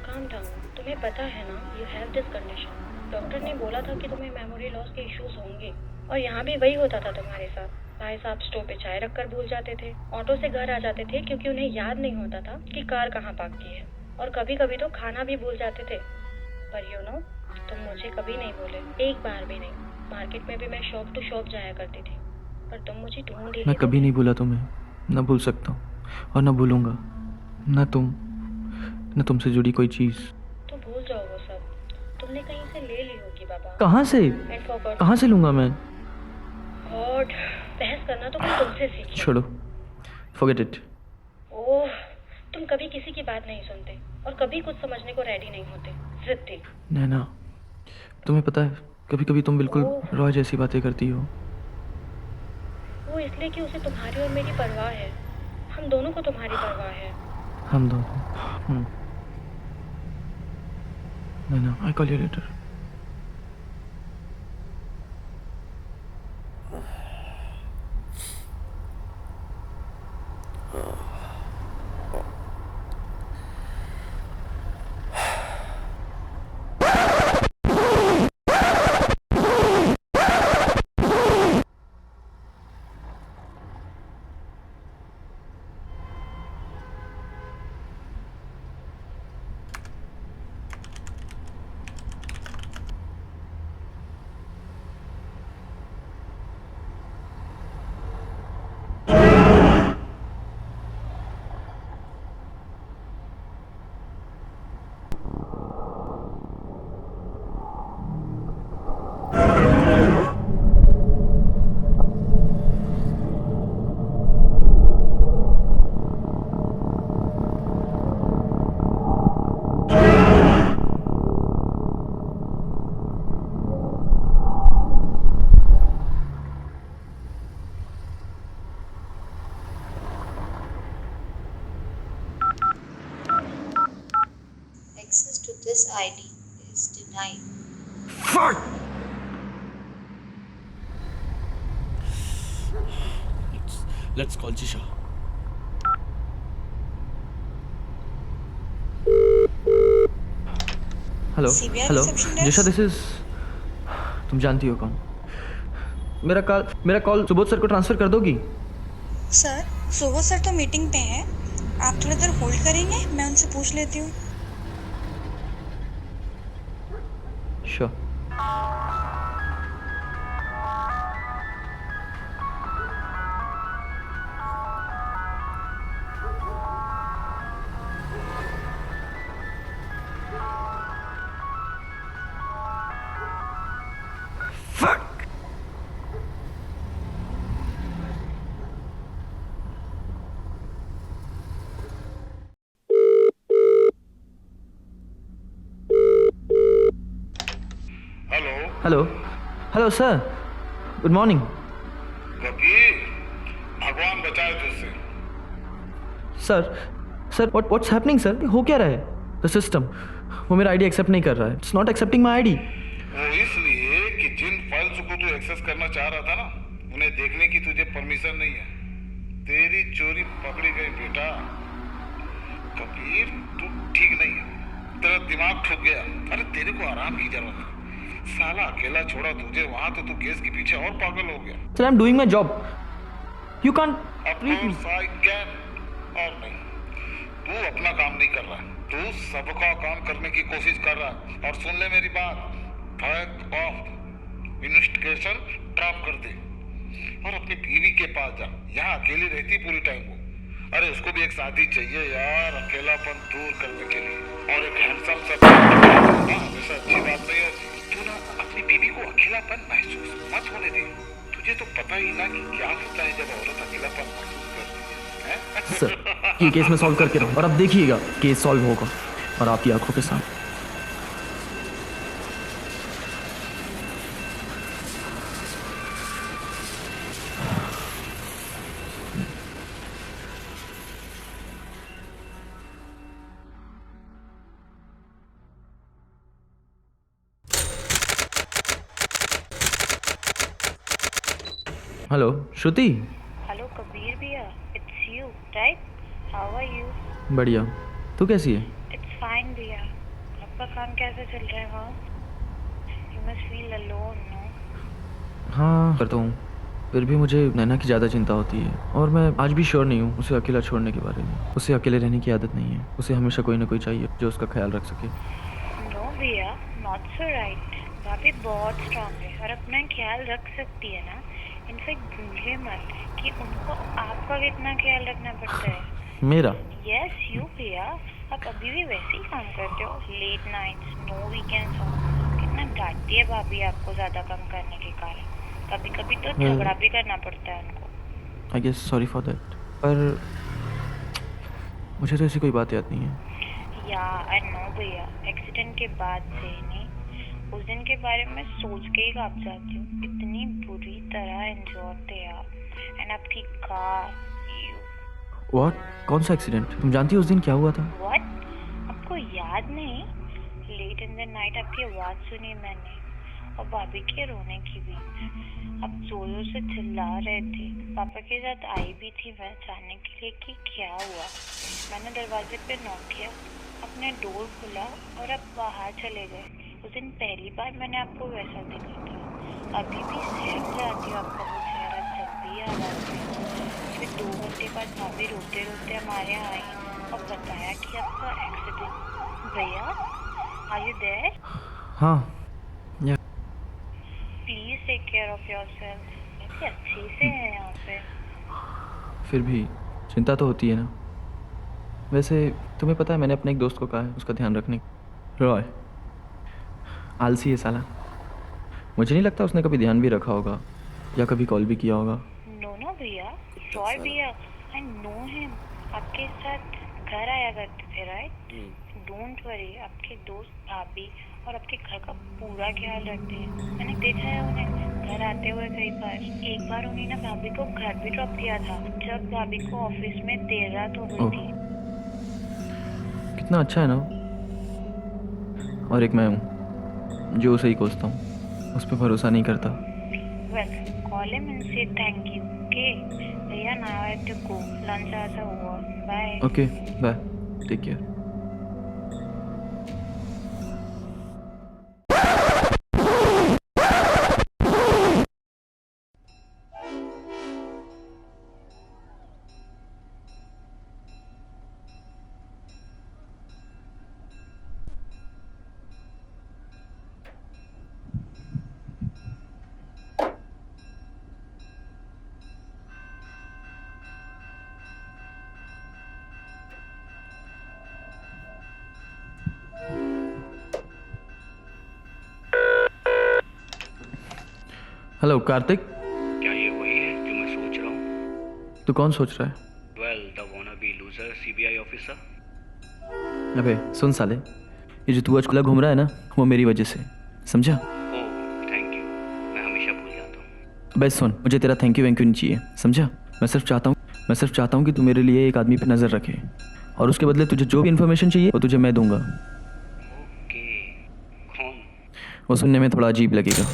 calm down. तुम्हें पता है ना, you have this condition. Doctor ने बोला था कि तुम्हें मेमोरी लॉस के इश्यूज होंगे और यहाँ भी वही होता था तुम्हारे साथ। भाई साहब स्टोव पे चाय रखकर भूल जाते थे, ऑटो से घर आ जाते थे क्योंकि उन्हें याद नहीं होता था कि कार कहाँ पार्क की है, और कभी कभी तो खाना भी भूल जाते थे। पर यू नो, तुम मुझे कभी नहीं बोले, एक बार भी नहीं। मार्केट में भी मैं शॉप टू शॉप जाया करती थी, पर तुम मुझे ढूंढ ही मैं कभी नहीं भूला तुम्हें, न भूल सकता हूँ और न भूलूंगा, न तुम न तुमसे जुड़ी कोई चीज़। तो भूल जाओ वो सब, तुमने कहीं से ले ली होगी बाबा। कहाँ से? And for God- कहाँ से लूँगा मैं? गॉड, बहस करना तो मैं तुमसे सीखी। छोड़ो, forget it. ओह, तुम कभी किसी की बात नहीं सुनते और कभी कुछ समझने को रेडी नहीं होते। जिद्दी। नैना, तुम्हें पता है कभी कभी तुम बिल्कुल रॉय जैसी बातें करती हो। वो इसलिए कि उसे तुम्हारी और मेरी परवाह है। हम दोनों को तुम्हारी परवाह है। हम दोनों। नैना, I call you later. Access to this ID is denied. Let's call Jisha. Hello CBI hello reception desk? Jisha, this is, तुम जानती हो कौन? मेरा कॉल सुबोध सर को ट्रांसफर कर दोगी? सर, सुबोध सर तो मीटिंग पे हैं। आप थोड़ी देर होल्ड करेंगे, मैं उनसे पूछ लेती हूँ। Sure. Hello hello sir, good morning. Kabir, भगवान बचाए तुझसे। Sir what's happening sir? हो क्या रहा है? द सिस्टम, वो मेरा आईडी एक्सेप्ट नहीं कर रहा है। It's not accepting my ID. वो इसलिए कि जिन फाइल्स को तू एक्सेस करना चाह रहा था ना, उन्हें देखने की तुझे परमिशन नहीं है। तेरी चोरी पकड़ी गई बेटा। कबीर, तू ठीक नहीं है, तेरा दिमाग ठुक गया। अरे तेरे को आराम की जरूरत है। साला अकेला छोड़ा तुझे वहां तो तू केस के पीछे और पागल हो गया। Sir, I am doing my job, you can't Of course I can। और नहीं, तू अपना काम नहीं कर रहा, तू सबका काम करने की कोशिश कर रहा है। और सुन ले मेरी बात, बैक ऑफ, इन्वेस्टिगेशन ड्रॉप कर दे और अपनी बीवी के पास जा। यहाँ अकेली रहती पूरी टाइम वो। अरे उसको भी एक साथी चाहिए यार, अकेलापन दूर करने के लिए। और एक हैंडसम सा हमेशा अच्छी बात नहीं है। तू ना अपनी बीवी को अकेलापन महसूस मत होने दे। तुझे तो पता ही ना कि क्या होता है जब औरत अकेलापन महसूस करती है। सर ये केस मैं सॉल्व करके रहूँ और अब देखिएगा केस सॉल्व होगा और आपकी आंखों के साथ। हेलो श्रुति। हेलो कबीर भैया, it's you right? How are you? बढ़िया, तू कैसी है? इट्स फाइन भैया। आपका काम कैसा चल रहा है वहाँ? You must feel alone no? हाँ करता हूँ, फिर भी मुझे नैना की ज़्यादा चिंता होती है और मैं आज भी श्योर नहीं हूँ उसे अकेला छोड़ने के बारे में। उसे अकेले रहने की आदत नहीं है, उसे हमेशा कोई ना कोई चाहिए जो उसका ख्याल रख सके। नो भैया, नॉट सो राइट। भाभी बहुत स्ट्रांग है और अपना ख्याल रख सकती है ना। इनफैक्ट भूलिए मत कि उनको आपका कितना ख्याल रखना पड़ता है। मेरा? यस यू भैया, आप अभी भी वैसे ही काम करते हो। लेट नाइट्स, नो वीकेंड्स हो। कितना डांटती है भाभी आपको ज़्यादा काम करने के कारण। कभी कभी तो झगड़ा भी करना पड़ता है उनको। I guess sorry for that, पर मुझे तो ऐसी कोई बात याद नहीं है। या आई नो भैया, एक्सीडेंट के बाद से नहीं, उस दिन के बारे में सोच के ही कांप जाती हूँ। इतनी बुरी तरह इंजोर थे आप। एंड आपकी कार, यू। व्हाट? कौन सा एक्सीडेंट? तुम जानती हो उस दिन क्या हुआ था? व्हाट? आपको याद नहीं? लेट इन द नाइट आपकी आवाज़ सुनी मैंने और भाभी के रोने की भी। आप जोरों से चिल्ला रहे थे। पापा के साथ आई भी थी मैं जानने के लिए कि क्या हुआ। मैंने दरवाजे पे नॉक किया, अपने डोर खोला और आप बाहर चले गए। उस दिन पहली बार मैंने आपको वैसा देखा था। अभी भी सहम जाती हूँ आपका वो चेहरा जब भी याद आता है। फिर 2 घंटे बाद भाभी रोते रोते हमारे यहाँ आई और बताया कि आपका एक्सीडेंट। भैया, आर यू देयर? हाँ। Please take care of yourself. ऐसे अच्छे से हैं यहाँ पे। फिर भी चिंता तो होती है ना। वैसे तुम्हें पता है मैंने अपने एक दोस्त को कहा है उसका ध्यान रखने। रॉय आलसी है साला। मुझे नहीं लगता उसने कभी ध्यान भी रखा होगा या कभी कॉल भी किया होगा। नो नो भैया, रॉय भैया, आई नो हिम। आपके साथ घर आया करते थे राइट? डोंट वरी, आपके दोस्त भाभी और आपके घर का पूरा ख्याल रखते हैं। मैंने देखा है उन्हें घर आते हुए कई बार। एक बार उन्हें ना भाभी को घर भी ड्रॉप किया था जब भाभी को ऑफिस में देर रात हो गई थी। कितना अच्छा है ना। और एक मैं हूँ जो उसे ही कोसता हूँ, उस पर भरोसा नहीं करता। Well, call him and so thank you. Okay भैया, now I have to go. Lunch आसा हुआ। Bye. Okay bye, take care. Hello Kartik. क्या ये वही है जो मैं सोच रहा हूँ? तू कौन सोच रहा है? Well, the wanna be loser CBI officer. अबे सुन साले, ये जो तू आज खुला घूम रहा है ना वो मेरी वजह से, समझा? ओह थैंक यू, मैं हमेशा भूल जाता हूँ। अबे सुन, मुझे तेरा थैंक यू नहीं चाहिए, समझा? मैं सिर्फ चाहता हूँ कि तू मेरे लिए एक आदमी पे नज़र रखे और उसके बदले तुझे जो भी इन्फॉर्मेशन चाहिए वो तुझे मैं दूंगा। ओके, कौन? वो सुनने में थोड़ा अजीब लगेगा।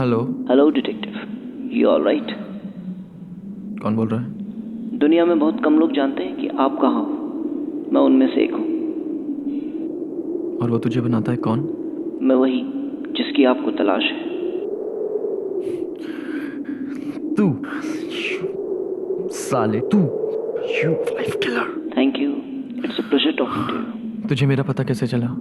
Hello. Hello detective, you all right? कौन बोल रहा है? दुनिया में बहुत कम लोग जानते हैं कि आप कहाँ हो, मैं उनमें से एक हूँ। और वो तुझे बनाता है कौन? मैं वही जिसकी आपको तलाश है। तू साले, तू you wife killer. Thank you, it's a pleasure talking to you. तुझे मेरा पता कैसे चला?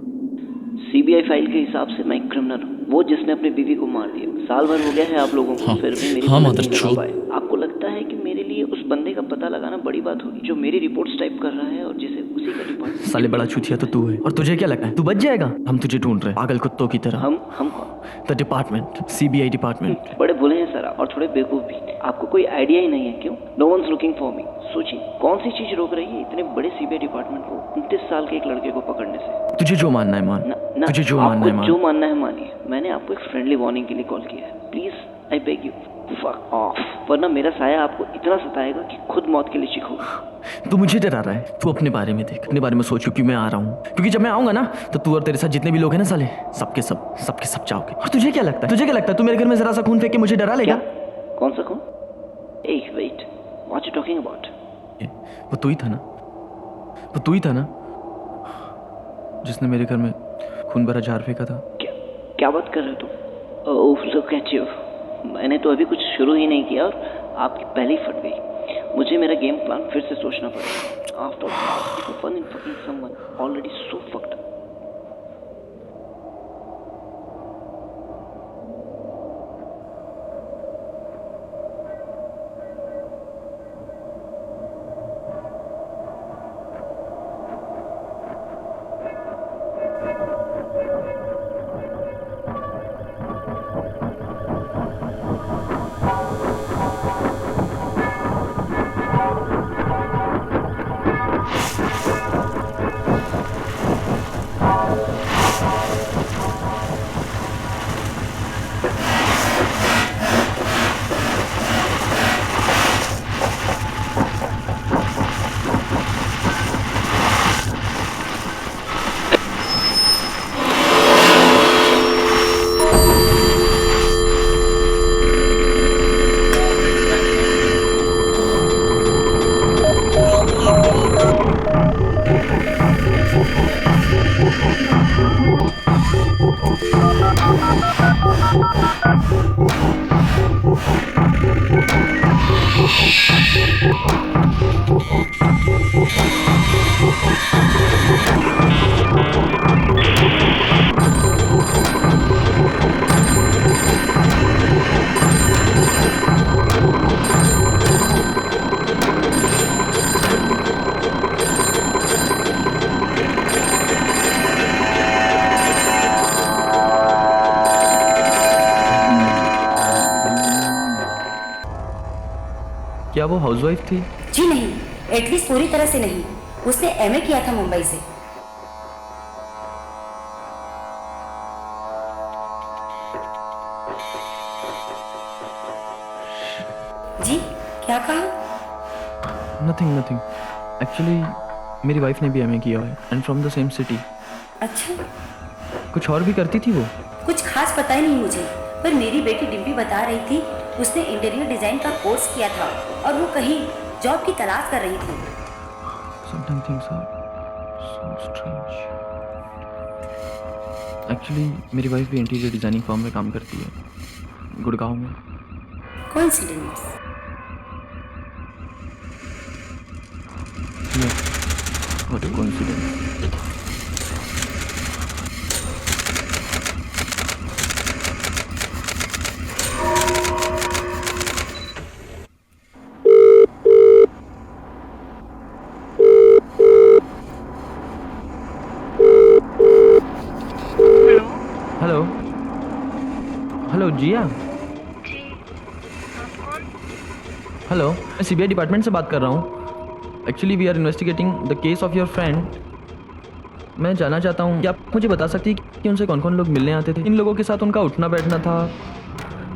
सीबीआई फाइल के हिसाब से मैं एक क्रिमिनल हूँ, वो जिसने अपनी बीवी को मार दिया। साल भर हो गया है आप लोगों को, फिर भी मेरी हाँ, मदद नहीं लगा मादर पाए। आपको लगता है कि मेरे लिए उस बंदे का पता लगाना बड़ी बात होगी जो मेरी रिपोर्ट्स टाइप कर रहा है और जिसे उसी का डिपार्टमेंट। साले बड़ा छूतिया तो तू है। और तुझे क्या लगता है तू बच जाएगा? हम तुझे ढूंढ रहे हैं पागल कुत्तों की तरह। हम कौन? The department, CBI department. बड़े भोले हैं सर और थोड़े बेवकूफ भी। आपको कोई आइडिया ही नहीं है क्यों? No one's looking for me. सोचिए कौन सी चीज रोक रही है इतने बड़े सीबीआई डिपार्टमेंट को 29 साल के एक लड़के को पकड़ने से? तुझे जो मानना है मान। तुझे जो मानना है मान। जो मानना है मानिए। मैंने आपको एक फ्रेंडली वार्निंग के लिए कॉल किया है। Please I beg you, fuck off, वरना मेरा साया आपको इतना सताएगा कि खुद मौत के लिए चीखोगे। तू मुझे डरा रहा है? तू अपने बारे में देख, अपने बारे में सोच, क्योंकि मैं आ रहा हूँ। क्योंकि जब मैं आऊंगा ना तो तू और तेरे साथ जितने भी लोग हैं ना साले, सबके सब जाओगे। और तुझे क्या लगता है तू मेरे घर में जरा सा खून फेंक के मुझे डरा लेगा? कौन सा खून? एक wait, what you talking about? वो तू ही था ना जिसने मेरे घर में खून भरा जार फेंका था। क्या बात कर रहे हो तुम? Oh look at you. मैंने तो अभी कुछ शुरू ही नहीं किया और आपकी पहले ही फट गई। मुझे मेरा गेम प्लान फिर से सोचना पड़ेगा। After all, fun in fucking someone already so fucked. क्या वो हाउसवाइफ थी? जी नहीं, एटलीस्ट पूरी तरह से नहीं। उसने एमए किया था मुंबई से। जी क्या कहा? नथिंग। एक्चुअली मेरी वाइफ ने भी एमए किया है and from the same city. अच्छा, कुछ और भी करती थी वो? कुछ खास पता ही नहीं मुझे, पर मेरी बेटी डिम्पी बता रही थी उसने इंटीरियर डिजाइन का कोर्स किया था और वो कहीं जॉब की तलाश कर रही थी। Sometimes things are so strange. Actually मेरी वाइफ भी इंटीरियर डिजाइनिंग फर्म में काम करती है, गुड़गांव में। Coincidence? What a coincidence. Hello Jiya. जी, आप कौन? हेलो, मैं सीबीआई डिपार्टमेंट से बात कर रहा हूँ। Actually we are investigating the case of your friend. मैं जानना चाहता हूँ कि आप मुझे बता सकती हैं कि उनसे कौन कौन लोग मिलने आते थे, इन लोगों के साथ उनका उठना बैठना था,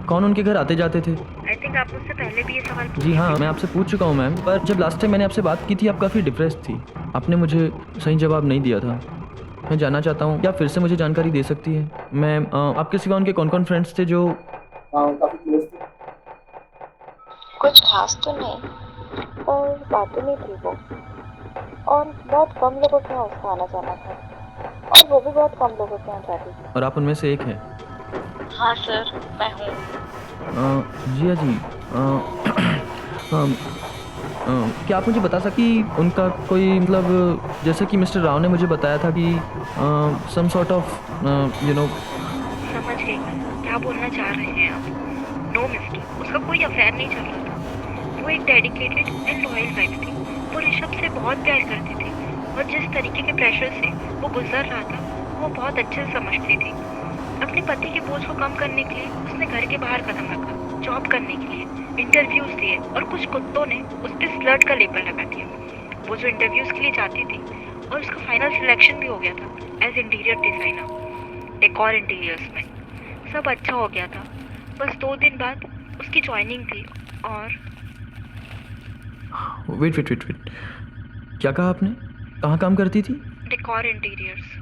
कौन उनके घर आते जाते थे? आई थिंक आप मुझसे पहले भी ये सवाल पूछे। जी हाँ, मैं आपसे पूछ चुका हूँ मैम, पर जब लास्ट टाइम मैंने आपसे बात की थी आप काफ़ी डिप्रेस थी। आपने मुझे सही जवाब नहीं दिया था। मैं जानना चाहता हूँ क्या फिर से मुझे जानकारी दे सकती है? मैं आपके सिवा उनके कौन कौन फ्रेंड्स थे जो कुछ खास तो नहीं, पर बातें नहीं थी वो, और बहुत कम लोगों के यहाँ उसका आना जाना था, और वो भी बहुत कम लोगों के यहाँ जाती थी। और आप उनमें से एक हैं? हाँ सर, मैं हूँ। जिया जी, क्या आप मुझे बता सकी उनका कोई मतलब, जैसे कि मिस्टर राव ने मुझे बताया था कि some sort of you know. समझ गई क्या बोलना चाह रहे हैं आप। नो मिस्टर, उसका कोई अफेयर नहीं चल रहा था। वो एक डेडिकेटेड एंड लॉयल वाइफ थी। वो ऋषभ से बहुत प्यार करती थी, और जिस तरीके के प्रेशर से वो गुजर रहा था वो बहुत अच्छे से समझती थी। अपने पति के बोझ को कम करने के लिए उसने घर के बाहर कदम रखा, जॉब करने के लिए इंटरव्यूज दिए, और कुछ कुत्तों ने उस पर स्लर्ट का लेबल लगा दिया। वो जो इंटरव्यूज के लिए जाती थी, और उसका फाइनल सिलेक्शन भी हो गया था as interior designer, decor interiors में। सब अच्छा हो गया था। बस 2 दिन बाद उसकी ज्वाइनिंग थी, और वेट, क्या कहा आपने? कहाँ काम करती थी? Decor interiors.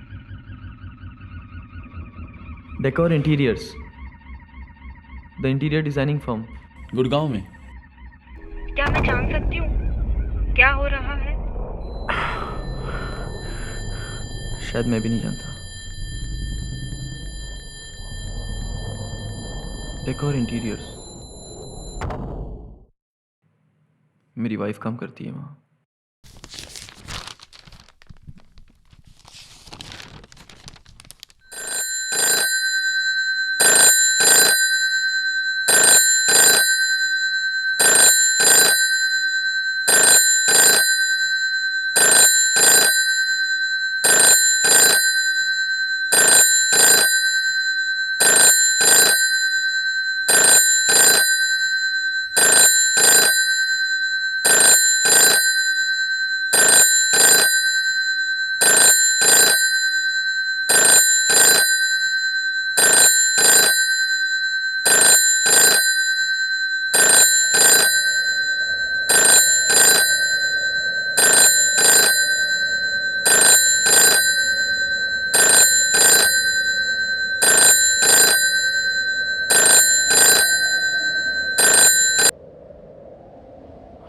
Decor interiors, the interior designing firm, Gurgaon में। क्या मैं जान सकती हूँ क्या हो रहा है? शायद मैं भी नहीं जानता। डेकोर इंटीरियर्स, मेरी वाइफ काम करती है वहाँ।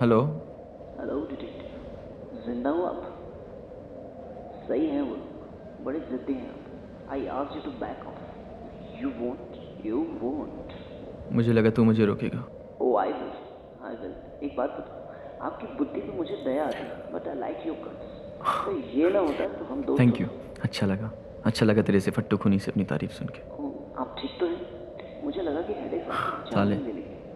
हेलो। हेलो डिटेक्टिव, जिंदा हो आप? सही है वो, बड़े जिद्दी हैं आप। I asked you to back off. You won't. मुझे लगा तू मुझे रोकेगा। Oh I will. एक बात बताओ, आपकी बुद्धि पे मुझे दया आती है, but I like your guts. तो ये ना होता तो हम दोस्त। थैंक यू, अच्छा लगा तेरे से फट्टू खूनी से अपनी तारीफ सुन के। आप ठीक तो हैं? मुझे लगा कि हेडेक साले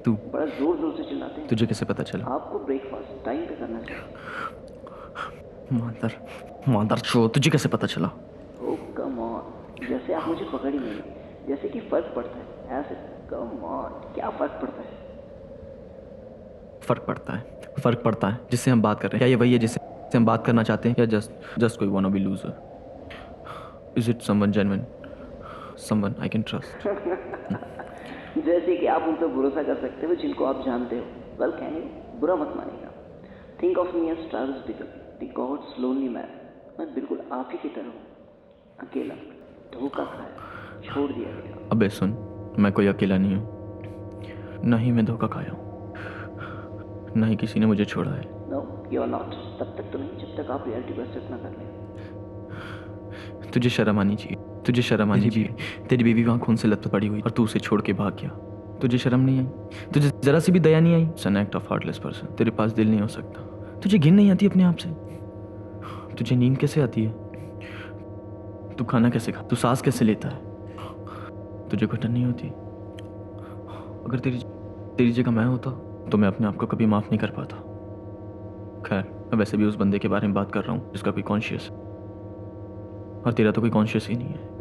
तू बड़ा जोर जोर से चिल्लाते हैं। तुझे कैसे पता चला? आपको ब्रेकफास्ट टाइम पे करना चाहिए। मादर चो, तुझे कैसे पता चला? ओह कम ऑन, जैसे आप मुझे पकड़ ही नहीं, जैसे कि फर्क पड़ता है ऐसे। कम ऑन, क्या फर्क पड़ता है? फर्क पड़ता है जिससे हम बात कर रहे हैं। क्या ये वही है जिससे हम बात करना चाहते हैं, या जस्ट कोई wanna be loser? Is it someone genuine? Someone I can trust? जैसे कि आप उन पर भरोसा कर सकते हो जिनको आप जानते हो। वेल कैन यू, बुरा मत मानिएगा। Think of me as Travis Bickle, the god's lonely man. मैं बिल्कुल आप ही की तरह हूँ, अकेला, धोखा खाया, छोड़ दिया गया। अबे सुन, मैं कोई अकेला नहीं हूँ, ना ही मैं धोखा खाया हूँ, ना ही किसी ने मुझे छोड़ा है। No you are not. तब तक तो नहीं जब तक आप रियलिटी को एक्सेप्ट ना कर लें। तुझे शर्म आनी चाहिए। तेरी बीवी वहाँ खून से लथपथ पड़ी हुई और तू उसे छोड़ के भाग गया। तुझे शर्म नहीं आई? तुझे जरा सी भी दया नहीं आई? It's an act of heartless person. तेरे पास दिल नहीं हो सकता। तुझे घिन नहीं आती अपने आप से? तुझे नींद कैसे आती है? तू खाना कैसे खा? तू सांस कैसे लेता है? तुझे घुटन नहीं होती? अगर तेरी जगह मैं होता तो मैं अपने आप को कभी माफ नहीं कर पाता। खैर, मैं वैसे भी उस बंदे के बारे में बात कर रहा हूँ जिसका कोई कॉन्शियस है, और तेरा तो कोई कॉन्शियस ही नहीं है।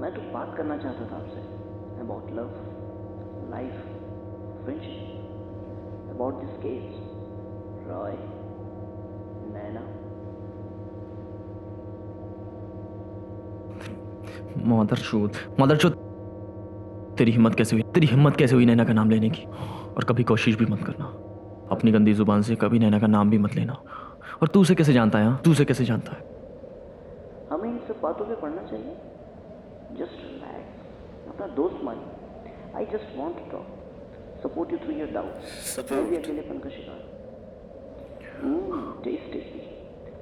मैं तो बात करना चाहता था आपसे about love, life, friendship, about this case, Roy, Naina. मदरचोद, तेरी हिम्मत कैसे हुई नैना का नाम लेने की? और कभी कोशिश भी मत करना, अपनी गंदी जुबान से कभी नैना का नाम भी मत लेना। और तू उसे कैसे जानता है? हमें इन सब बातों पे पढ़ना चाहिए। जस्ट रिलैक्स, अपना दोस्त मानिए। I just want to talk, support you through your doubts. मैं भी अकेलेपन का शिकार हूँ। Tasty.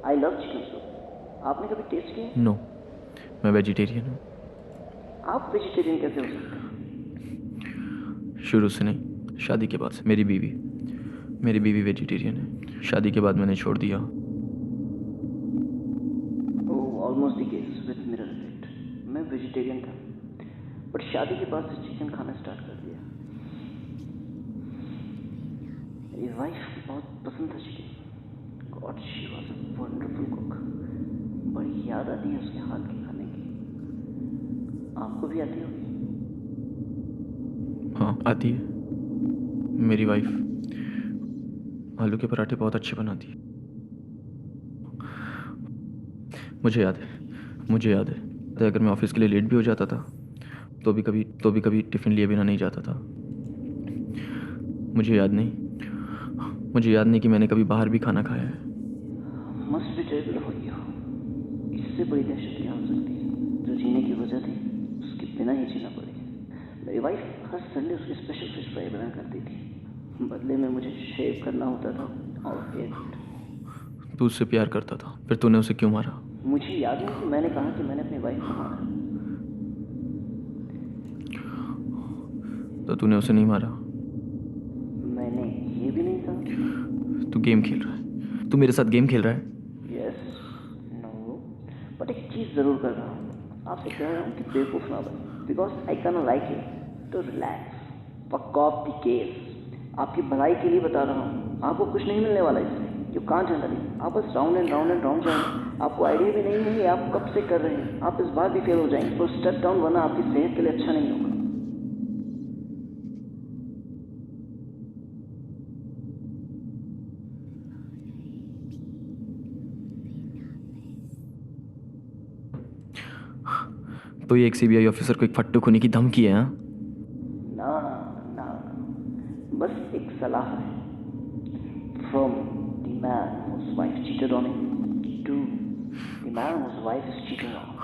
I love chicken soup. आपने कभी टेस्ट किया? नो, मैं वेजिटेरियन हूँ। आप वेजिटेरियन कैसे हो सकते हैं? शुरू से नहीं, शादी के बाद से। मेरी बीवी वेजिटेरियन है। शादी के बाद मैंने छोड़ दिया। Almost the case with mirror effect. मैं वेजिटेरियन था, बट शादी के बाद से चिकन खाना स्टार्ट कर दिया। मेरी वाइफ बहुत पसंद था chicken. God, she was a wonderful cook. बड़ी याद आती है उसके हाथ के खाने की। आपको भी आती होगी? हाँ, आती है। मेरी वाइफ आलू के पराठे बहुत अच्छे बनाती है। मुझे याद है अगर मैं ऑफिस के लिए लेट भी हो जाता था तो भी कभी टिफ़िन लिए बिना नहीं जाता था। मुझे याद नहीं कि मैंने कभी बाहर भी खाना खाया है। Must be terrible for you. इससे बड़ी दहशत क्या हो सकती है? जो जीने की वजह थी उसके बिना ही जीना पड़ेगा। मेरी वाइफ हर संडे उसकी स्पेशल फिश फ्राई बना करती थी। बदले में मुझे शेव करना होता था और तू उससे प्यार करता था, फिर तूने उसे क्यों मारा? मुझे याद नहीं कि मैंने कहा कि मैंने अपनी वाइफ को मारा। तो तूने उसे नहीं मारा? मैंने ये भी नहीं कहा। तू गेम खेल रहा है। तू मेरे साथ गेम खेल रहा है? यस, नो, बट एक चीज़ ज़रूर कर रहा हूँ। आपसे कह रहा हूँ कि बेवकूफ़ ना बने, because I can like you to relax, fuck off the case. आपकी भलाई के लिए बता रहा हूँ। आपको कुछ नहीं मिलने वाला इससे। You can't handle it. आप बस राउंड एंड राउंड जाएंगे। आपको आइडिया भी नहीं है कि आप कब से कर रहे हैं। आप इस बार भी फेल हो जाएंगे। तो स्टेप डाउन, वरना आपकी सेहत के लिए अच्छा नहीं होगा। तो ये एक सीबीआई ऑफिसर को एक फट्टू खुनी की धमकी है? हाँ, ना, बस एक सलाह है। From the man whose wife cheated on him to the man whose wife is cheating on him.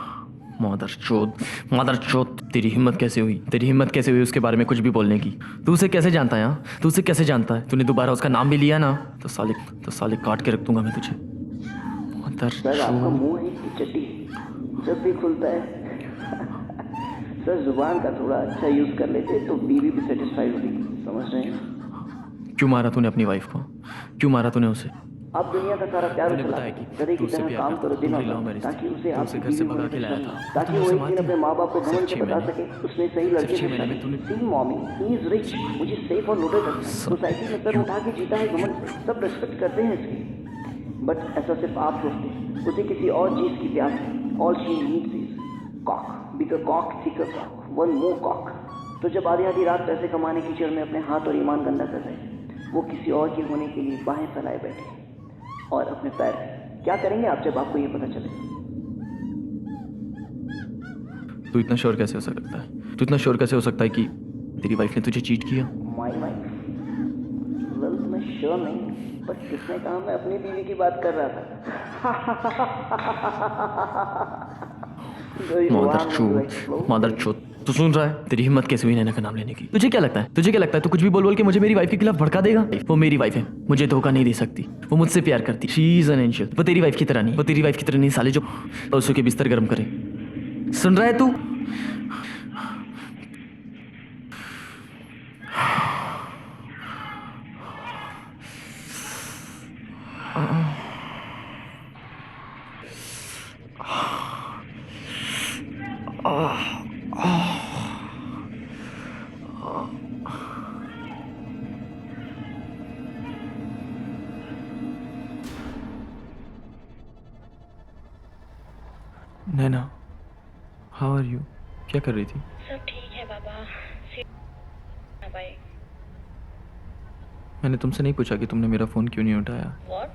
मदरचोद, तेरी हिम्मत कैसे हुई उसके बारे में कुछ भी बोलने की? तू उसे कैसे जानता है? हाँ, तू उसे कैसे जानता है? तूने दोबारा उसका नाम भी लिया ना तो साले काट के रख दूंगा मैं तुझे। सर, आपका मुंह है कि चड्डी जब भी खुलता है। सर, जुबान का थोड़ा अच्छा यूज कर लेते तो बीवी भी सेटिस्फाइड होती। समझ रहे हैं? क्यों मारा तूने अपनी वाइफ को? क्यों मारा तूने उसे? आप दुनिया का सारा प्यार उछला, गधे की तुझसे तरह प्यार काम करता करो दिन था, और लाओ रात, मेरे ताकि उसे आपकी घर से बीवी भगा के लाया था, ताकि वो एक दिन अपने माँ बाप को घमंड से बता सके उसने सही लड़के से शादी की। सी मॉमी, ही इज रिच, मुझे सेफ और लोडेड रखता है। सोसाइटी में सर उठा के जीता है घमंड से। सब रेस्पेक्ट करते हैं इसकी, बट ऐसा सिर्फ आप सोचते हैं। उसे किसी और चीज की प्यास है। All she needs is cock, bigger cock, thicker cock, one more cock. तो जब आधी रात पैसे कमाने की चक्कर में अपने हाथ और ईमान गंदा कर रहे हैं, वो किसी और की होने के लिए बाहें फैलाए बैठे और अपने पैर। क्या करेंगे आप जब आपको ये पता चले? तू इतना श्योर कैसे हो सकता है कि तेरी वाइफ ने तुझे चीट किया? My wife? वेल, मैं श्योर नहीं, पर किसने कहा मैं अपनी बीवी की बात कर रहा था? मदरचोद, तू सुन रहा है? तेरी हिम्मत कैसे हुई नैना का नाम लेने की? तुझे क्या लगता है तू कुछ भी बोल के मुझे मेरी वाइफ के खिलाफ भड़का देगा? वो मेरी वाइफ है, मुझे धोखा नहीं दे सकती। वो मुझसे प्यार करती। She is an angel. वो तेरी वाइफ की तरह नहीं साले जो पड़ोसियों के बिस्तर गर्म करे। सुन रहा है तू? नैना, हाउ आर यू? क्या कर रही थी? सब ठीक है बाबा। बाय। मैंने तुमसे नहीं पूछा कि तुमने मेरा फ़ोन क्यों नहीं उठाया? व्हाट?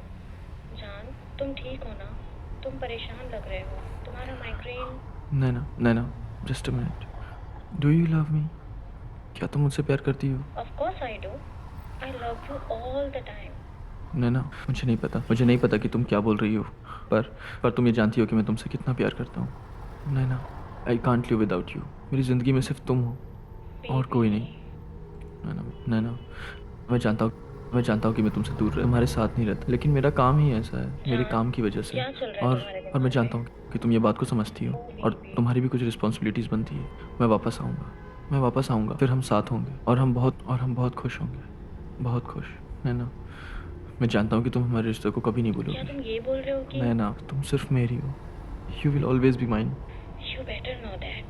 जान, तुम ठीक हो ना? तुम परेशान लग रहे हो। तुम्हारा migraine. Naina, just a minute. Do you love me? क्या तुम मुझसे प्यार करती हो? Of course I do. I love you all the time. Naina, मुझे नहीं पता कि तुम क्या बोल रही हो, पर तुम ये जानती हो कि मैं तुमसे कितना प्यार करता हूँ। Naina, I can't live without you. मेरी ज़िंदगी में सिर्फ तुम हो। और कोई नहीं। नैना, मैं जानता हूँ कि मैं तुमसे दूर रह तुम्हारे साथ नहीं रहता, लेकिन मेरा काम ही ऐसा है, मेरे काम की वजह से। क्या चल रहा है तुम्हारे और दिमाग मैं जानता हूँ कि तुम ये बात को समझती हो और तुम्हारी भी कुछ रिस्पॉन्सिबिलिटीज़ बनती है। मैं वापस आऊँगा, फिर हम साथ होंगे और हम बहुत खुश होंगे, बहुत खुश। नैना, मैं जानता हूँ कि तुम हमारे रिश्ते को कभी नहीं क्या भूलोगी। तुम ये बोल रहे हो कि नैना, तुम सिर्फ मेरी हो। You will always be mine. You better know that,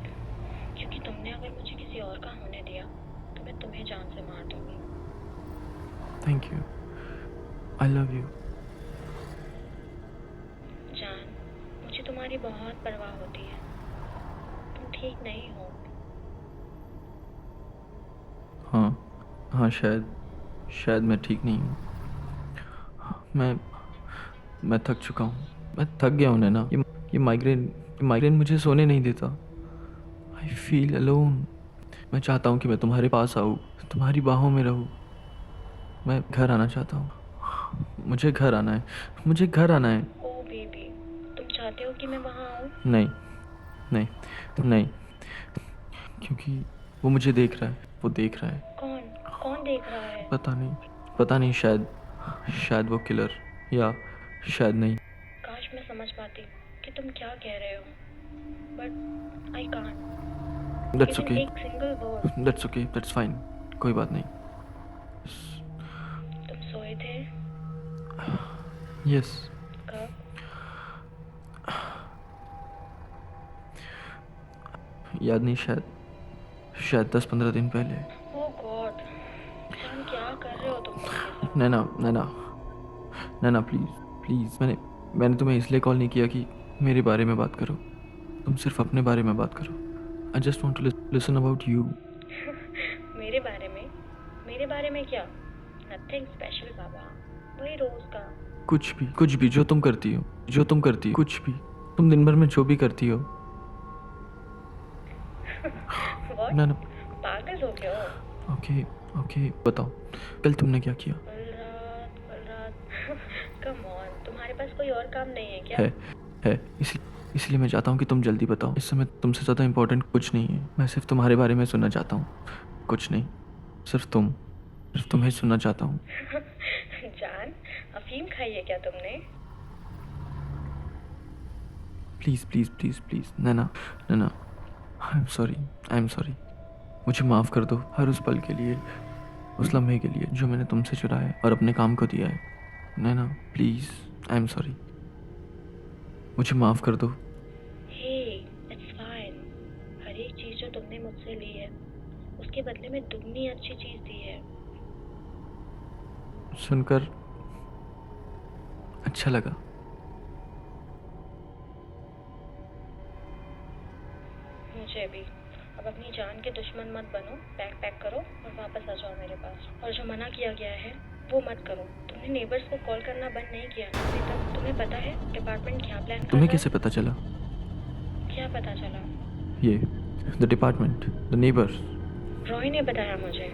क्योंकि तुमने अगर मुझे किसी और का होने दिया तो मैं तुम्हें जान से मार दूंगी। Thank you, I love you. जान, मुझे तुम्हारी बहुत परवाह होती है, तुम ठीक नहीं हो। हाँ, शायद मैं ठीक नहीं हूँ। मैं थक चुका हूँ, मैं थक गया हूँ नैना। ये माइग्रेन मुझे सोने नहीं देता। I feel alone. मैं चाहता हूँ कि मैं तुम्हारे पास आऊँ, तुम्हारी बाहों में रहूँ। मैं घर आना चाहता हूँ। मुझे घर आना है। ओ बेबी, तुम चाहते हो कि मैं वहाँ आऊँ? नहीं, क्योंकि वो मुझे देख रहा है। कौन देख रहा है? पता नहीं, शायद वो किलर, या शायद नहीं। काश मैं समझ पाती कि तुम क्या कह रहे हो, but I can't. That's okay, एक सिंगल वर्ड। दैट्स फाइन, कोई बात नहीं। तुम सोए थे? यस। कब? याद नहीं, शायद 10-15 दिन पहले। ओह गॉड, जान क्या कर रहे हो तुम मेरे साथ? नैना प्लीज, मैंने तुम्हें इसलिए कॉल नहीं किया कि मेरे बारे में बात करो। तुम सिर्फ अपने बारे में बात करो। I just want to listen about you. मेरे बारे में क्या? नथिंग स्पेशल बाबा, वही रोज का। कुछ भी जो तुम करती हो, कुछ भी, तुम दिन भर में जो भी करती हो। What? नैना, पागल हो गए हो? ओके, बताओ कल तुमने क्या किया? कल रात कम ऑन, तुम्हारे पास कोई और काम नहीं है क्या? है, इसलिए मैं चाहता हूँ कि तुम जल्दी बताओ। इस समय तुमसे ज़्यादा इम्पोर्टेंट कुछ नहीं है। मैं सिर्फ तुम्हारे बारे में सुनना चाहता हूँ, कुछ नहीं, सिर्फ तुम्हें सुनना चाहता हूँ। जान, अफीम खाई है क्या तुमने? Please Naina, I am sorry. मुझे माफ़ कर दो हर उस पल के लिए, उस लम्हे के लिए जो मैंने तुमसे चुराया और अपने काम को दिया है। नैना प्लीज़, आई एम सॉरी, मुझे माफ़ कर दो। हे, इट्स फाइन। हर एक चीज़ जो तुमने मुझसे ली है उसके बदले में दुगनी अच्छी चीज़ दी है। सुनकर अच्छा लगा। मुझे भी। अब अपनी जान के दुश्मन मत बनो, पैक करो और वापस आ जाओ मेरे पास। और जो मना किया गया है वो मत करो। तुमने नेबर्स को कॉल करना बंद नहीं किया ना अभी तक? तुम्हें पता है डिपार्टमेंट क्या प्लान कर तुम्हें रहा है? कैसे पता चला? क्या पता चला? ये the department, the neighbours. Roy ने बताया मुझे।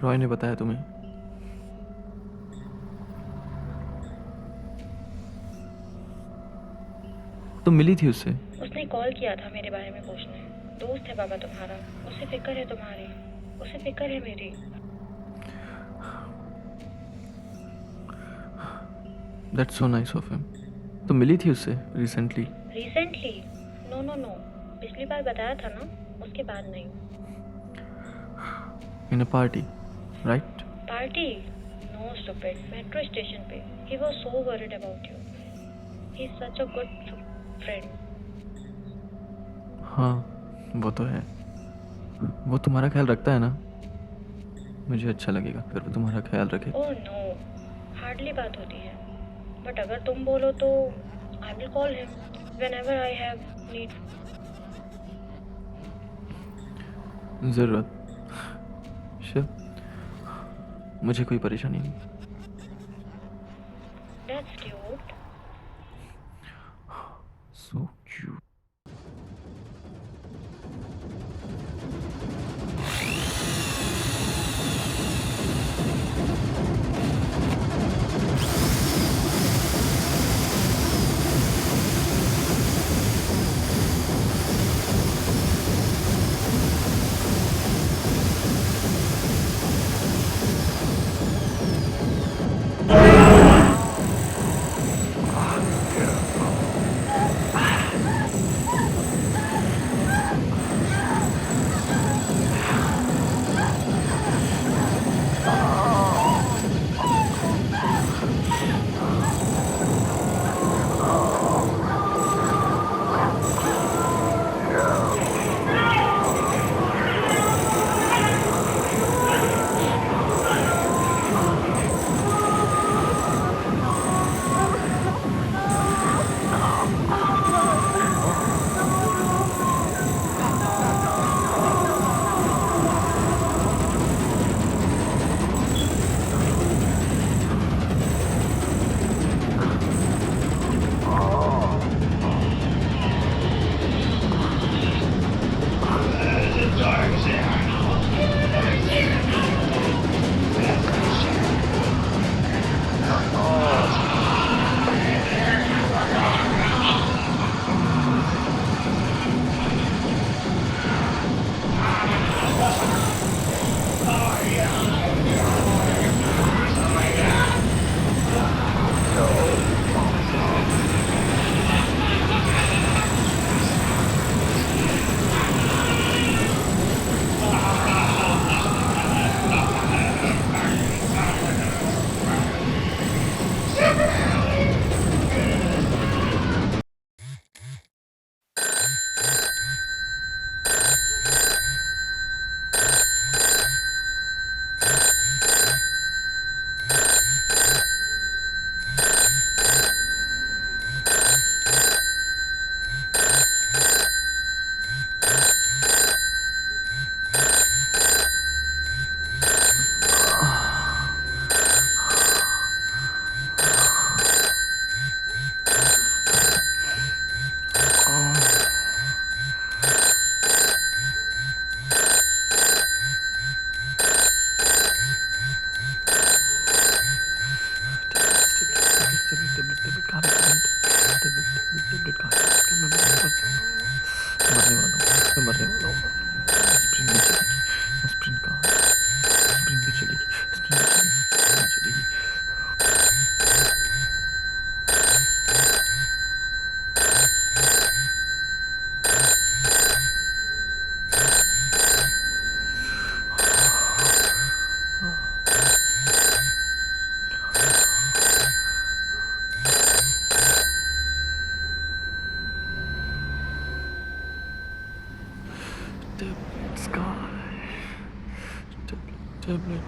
रॉय ने बताया तुम्हें? तुम मिली थी उससे? उसने कॉल किया था मेरे बारे में पूछने। दोस्त है बाबा तुम्हारा, उसे फिक्र है तुम्हारी, उसे फिक्र है मेरी। That's so nice of him. तुम मिली थी उससे रिसेंटली? नो, पिछली बार बताया था ना, उसके बाद नहीं। In a party, right? Party? No stupid, metro station पे। He was so worried about you. He's such a good friend. हाँ, वो तो है। वो तुम्हारा ख्याल रखता है ना? मुझे अच्छा लगेगा फिर वो तुम्हारा ख्याल रखे। ओह नो, हार्डली बात होती है। बट अगर तुम बोलो तो I will call him whenever I have need. ज़रूरत शिव, मुझे कोई परेशानी नहीं। That's cute. So cute. tablet.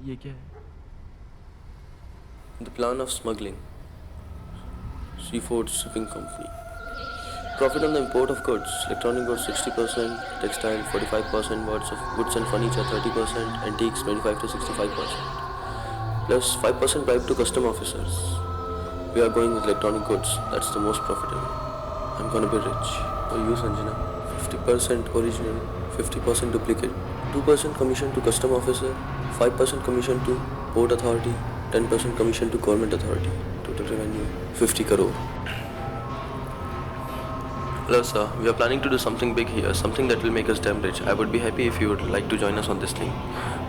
ये क्या है? The plan of smuggling. Seafood Shipping Company. Profit on the import of goods. Electronic goods 60%, textile 45%, goods and furniture 30%, antiques 25 to 65%. Plus 5% bribe to custom officers. We are going with electronic goods. That's the most profitable. I'm gonna be rich. For you, Sanjana. 50% original, 50% duplicate, 2% commission to custom officer, 5% commission to port authority, 10% commission to government authority. Total revenue 50 crore. Hello sir, we are planning to do something big here, something that will make us damn rich. I would be happy if you would like to join us on this thing.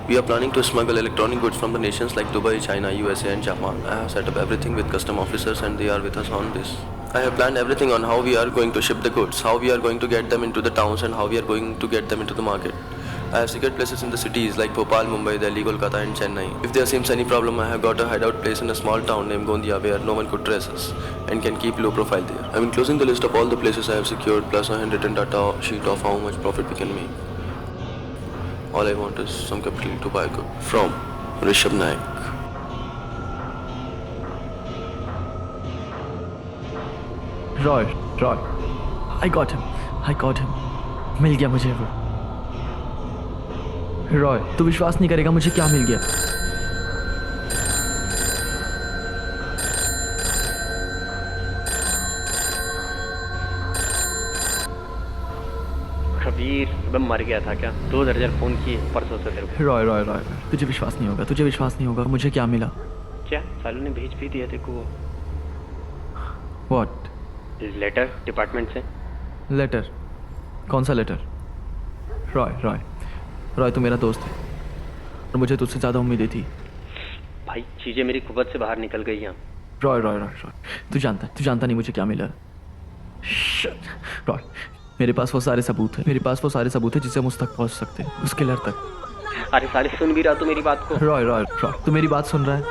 We are planning to smuggle electronic goods from the nations like Dubai, China, USA and Japan. I have set up everything with custom officers and they are with us on this. I have planned everything on how we are going to ship the goods, how we are going to get them into the towns and how we are going to get them into the market. I have secret places in the cities like Bhopal, Mumbai, Delhi, Kolkata and Chennai. If there seems any problem, I have got a hideout place in a small town named Gondia where no one could trace us and can keep low profile there. I am enclosing the list of all the places I have secured plus a handwritten data sheet of how much profit we can make. All I want is some capital to buy a good. From Rishabh Naik. Roy, I got him. मिल गया मुझे वो. रॉय, तू विश्वास नहीं करेगा मुझे क्या मिल गया. कबीर सुबह मर गया था क्या? 2 दर्जन फोन किए परसों से तेरे को. रॉय, तुझे विश्वास नहीं होगा. मुझे क्या मिला? क्या सालू ने भेज भी दिया देखो. व्हाट? लेटर डिपार्टमेंट से. लेटर? कौन सा लेटर? रॉय तू मेरा दोस्त है और मुझे तुझसे ज़्यादा उम्मीदें थी. भाई चीज़ें मेरी कुवत से बाहर निकल गई हैं. रॉय तू जानता नहीं मुझे क्या मिला. रॉय मेरे पास वो सारे सबूत हैं जिससे हम उस तक पहुंच सकते हैं, उस किलर तक. अरे साले सुन भी रहा तू मेरी बात को. रॉय तू मेरी बात सुन रहा है.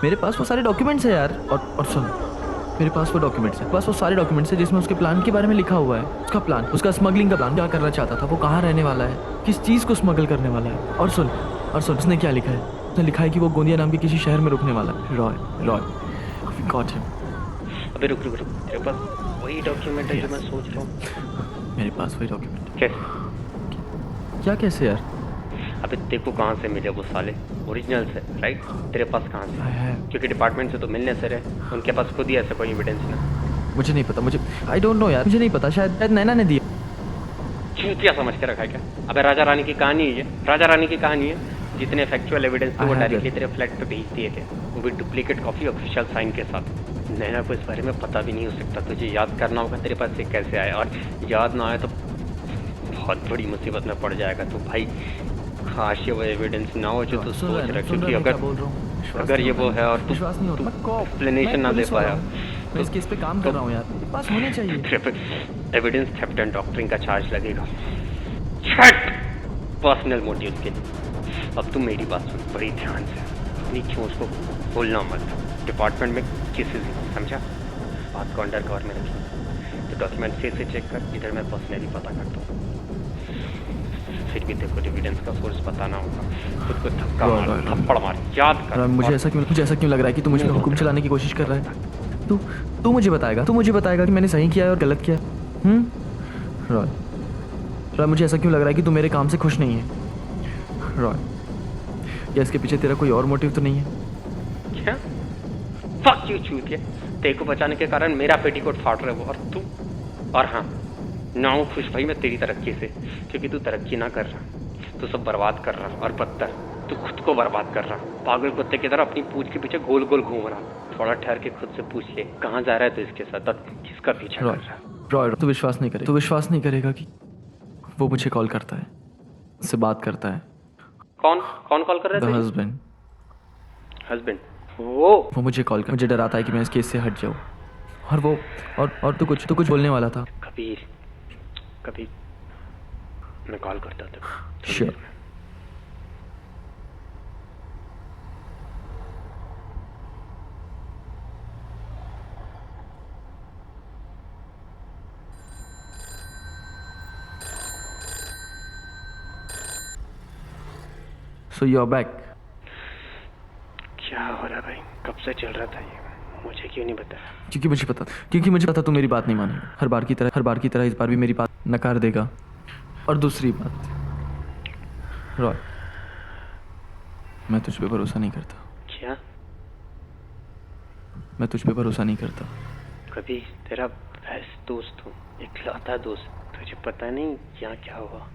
मेरे पास वो सारे डॉक्यूमेंट्स है यार. और सुन, मेरे पास वो सारे डॉक्यूमेंट्स है जिसमें उसके प्लान के बारे में लिखा हुआ है. उसका प्लान, उसका स्मगलिंग का प्लान, क्या करना चाहता था, वो कहाँ रहने वाला है, किस चीज़ को स्मगल करने वाला है. और सुन उसने क्या लिखा है. उसने लिखा है कि वो गोंदिया नाम के किसी शहर में रुकने वाला है. Roy got him. अबे रुक तेरे पास वही डॉक्यूमेंट है जो मैं सोच रहा हूँ. मेरे पास वही डॉक्यूमेंट. कैसे? क्या कैसे यार? अबे देखो कहाँ से मिले वो साले. ओरिजिनल से, राइट? तेरे पास कहाँ से? क्योंकि डिपार्टमेंट से तो मिलने से रहे. उनके पास खुद ही ऐसा कोई एविडेंस ना. मुझे नहीं पता. आई डोंट नो यार. मुझे नहीं पता. शायद नैना ने दिया. चूतिया समझ के रखा है क्या? अबे राजा रानी की कहानी है. जितने फैक्चुअल एविडेंस थे वो डायरेक्टली तेरे फ्लैट पे भेज दिए थे, वो भी डुप्लीकेट कॉपी ऑफिशियल साइन के साथ. नैना को इस बारे में पता भी नहीं हो सकता. तुझे याद करना होगा तेरे पास से कैसे आया, और याद ना आए तो बहुत बड़ी मुसीबत में पड़ जाएगा. तो भाई खास ये वो एविडेंस ना हो जो तू सोच रहा है, क्योंकि अगर ये वो है और तू एक्सप्लेनेशन ना दे पाया मैं इस केस पे काम कर रहा हूँ यार. पास होने चाहिए. एविडेंस थेफ्ट एंड डॉक्टरिंग का चार्ज लगेगा. पर्सनल मोटिव के लिए. अब तुम मेरी बात सुन बड़ी ध्यान से. अपनी चोंच को खोलना मत. डिपार्टमेंट में किसी से समझा, बात को अंडर कवर में रखी. तो डॉक्यूमेंट से चेक कर. इधर मैं पर्सनली पता करता हूँ. फिर भी देखो एविडेंस का सोर्स बताना होगा. खुद को थप्पड़ मार याद कर. मुझे ऐसा क्यों लग रहा है कि तू मुझ पे हुक्म चलाने की कोशिश कर रहा है. तू मुझे बताएगा कि मैंने सही किया है और गलत किया. रॉय मुझे ऐसा क्यों लग रहा है कि तू मेरे काम से खुश नहीं है. रॉय क्या इसके पीछे तेरा कोई और मोटिव तो नहीं है? क्या? फक यू चूतिया. तेरे को बचाने के कारण मेरा पेटीकोट फाड़ रहा है वो, और तू. और हाँ, ना हूँ खुश भाई मैं तेरी तरक्की से, क्योंकि तू तरक्की ना कर रहा. तू सब बर्बाद कर रहा. और बदतर तू खुद को बर्बाद कर रहा. पागल कुत्ते की तरह अपनी पूंछ के पीछे गोल गोल घूम रहा. थोड़ा ठहर के खुद से पूछ ले कहाँ जा रहा है तू इसके साथ, किसका पीछा कर रहा है. रॉय तू विश्वास नहीं करेगा कि वो मुझे कॉल करता है, उससे बात करता है. कौन कॉल कर रहा है? हस्बैंड. वो मुझे कॉल कर, मुझे डराता है कि मैं इस केस से हट जाऊँ. और वो और तू कुछ बोलने वाला था. कबीर मैं कॉल करता था. Sure. So you are back. क्या हो रहा भाई? कब से चल रहा था ये? मुझे क्यों नहीं बताया? क्योंकि मुझे पता तू मेरी बात नहीं मानेगा। हर बार की तरह इस बार भी मेरी बात नकार देगा। और दूसरी बात, रॉय, मैं तुझ पे भरोसा नहीं करता। क्या? मैं तुझ पे भरोसा नहीं करता। कभी तेरा बेस्ट दोस्त हूँ, इकलौता दोस्त। तुझे पता नहीं यहाँ क्या हुआ।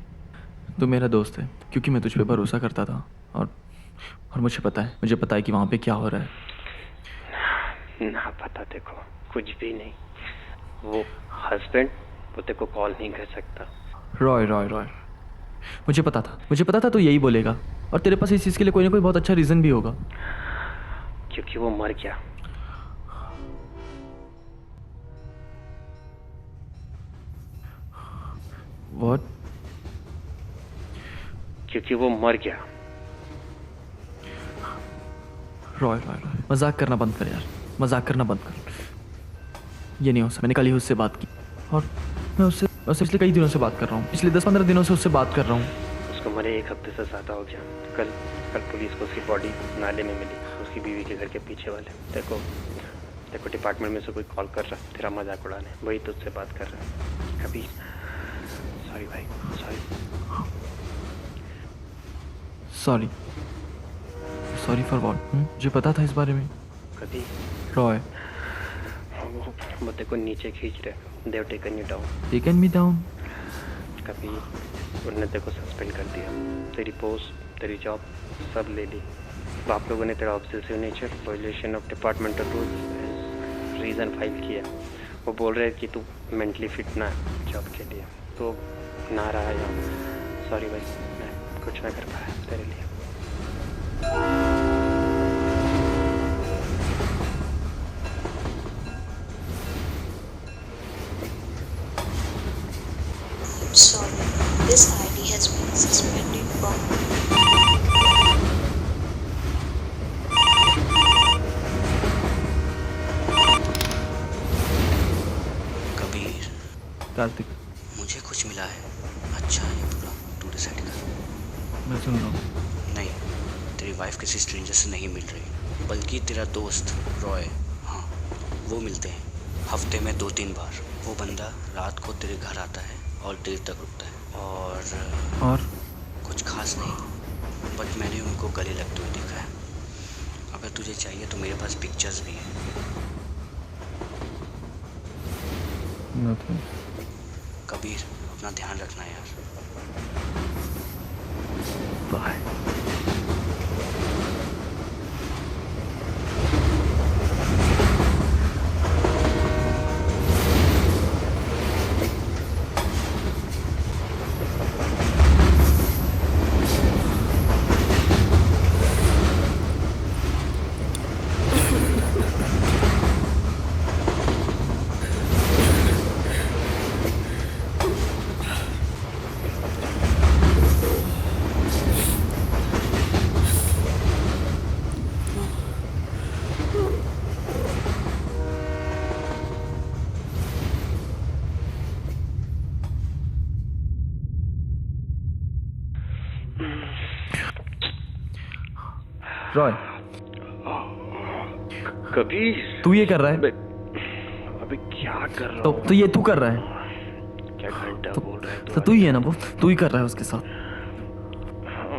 तू मेरा दोस्त है क्योंकि मैं तुझ पे भरोसा करता था। और मुझे पता है कि वहाँ पे क्या हो रहा है। ना पता देखो कुछ भी नहीं। वो हस्बैंड वो तेरे को कॉल नहीं कर सकता। रॉय, मुझे पता था तू यही बोलेगा। और तेरे पास इस चीज़ के लिए कोई ना कोई बहुत अच्छा रीज़न भी होगा। क्योंकि वो मर गया। What? क्योंकि वो मर गया। रॉय, मजाक करना बंद कर यार, मजाक करना बंद कर। ये नहीं हो सकता। मैंने कल ही उससे बात की और मैं उससे पिछले कई दिनों से बात कर रहा हूँ। पिछले 10-15 दिनों से उससे बात कर रहा हूँ। उसको मरे 1 हफ्ते से ज़्यादा हो गया। कल पुलिस को उसकी बॉडी नाले में मिली, उसकी बीवी के घर के पीछे वाले। देखो डिपार्टमेंट में से कोई कॉल कर रहा, तेरा मजाक उड़ाने। वही तुझसे बात कर रहा है। कभी सॉरी भाई, सॉरी फॉर व्हाट? मुझे पता था इस बारे में। कभी रॉय, वो देखो नीचे खींच रहे। They have taken you down. Taken me down? कभी उन्होंने तेरे को सस्पेंड कर दिया। तेरी पोस्ट, तेरी जॉब सब ले ली। आप लोगों ने तेरा obsessive nature, violation of departmental rules reason file किया। वो बोल रहे कि तू मेंटली फिट ना है जॉब के लिए, तो ना रहा यहाँ। सॉरी भाई, मैं कुछ ना कर पाया तेरे लिए। Sorry, this ID has been suspended permanently. Kabir, Kartik, मुझे कुछ मिला है। अच्छा है बुरा, तू डिसाइड कर। मैं सुन रहा हूँ। नहीं, तेरी वाइफ किसी स्ट्रेंजर से नहीं मिल रही, बल्कि तेरा दोस्त रॉय, हाँ, वो मिलते हैं हफ्ते में 2-3 बार। वो बंदा रात को तेरे घर आता है और देर तक रुकता है। और कुछ खास नहीं, बट मैंने उनको गले लगते हुए देखा है। अगर तुझे चाहिए तो मेरे पास पिक्चर्स भी हैं। Nothing. कबीर, अपना ध्यान रखना यार। बाय। रॉय, कबीर, तू ये कर रहा है? अबे क्या कर रहा तो ये तू कर रहा है? क्या घंटा बोल रहा है तो तू ही है ना वो? तू ही कर रहा है उसके साथ।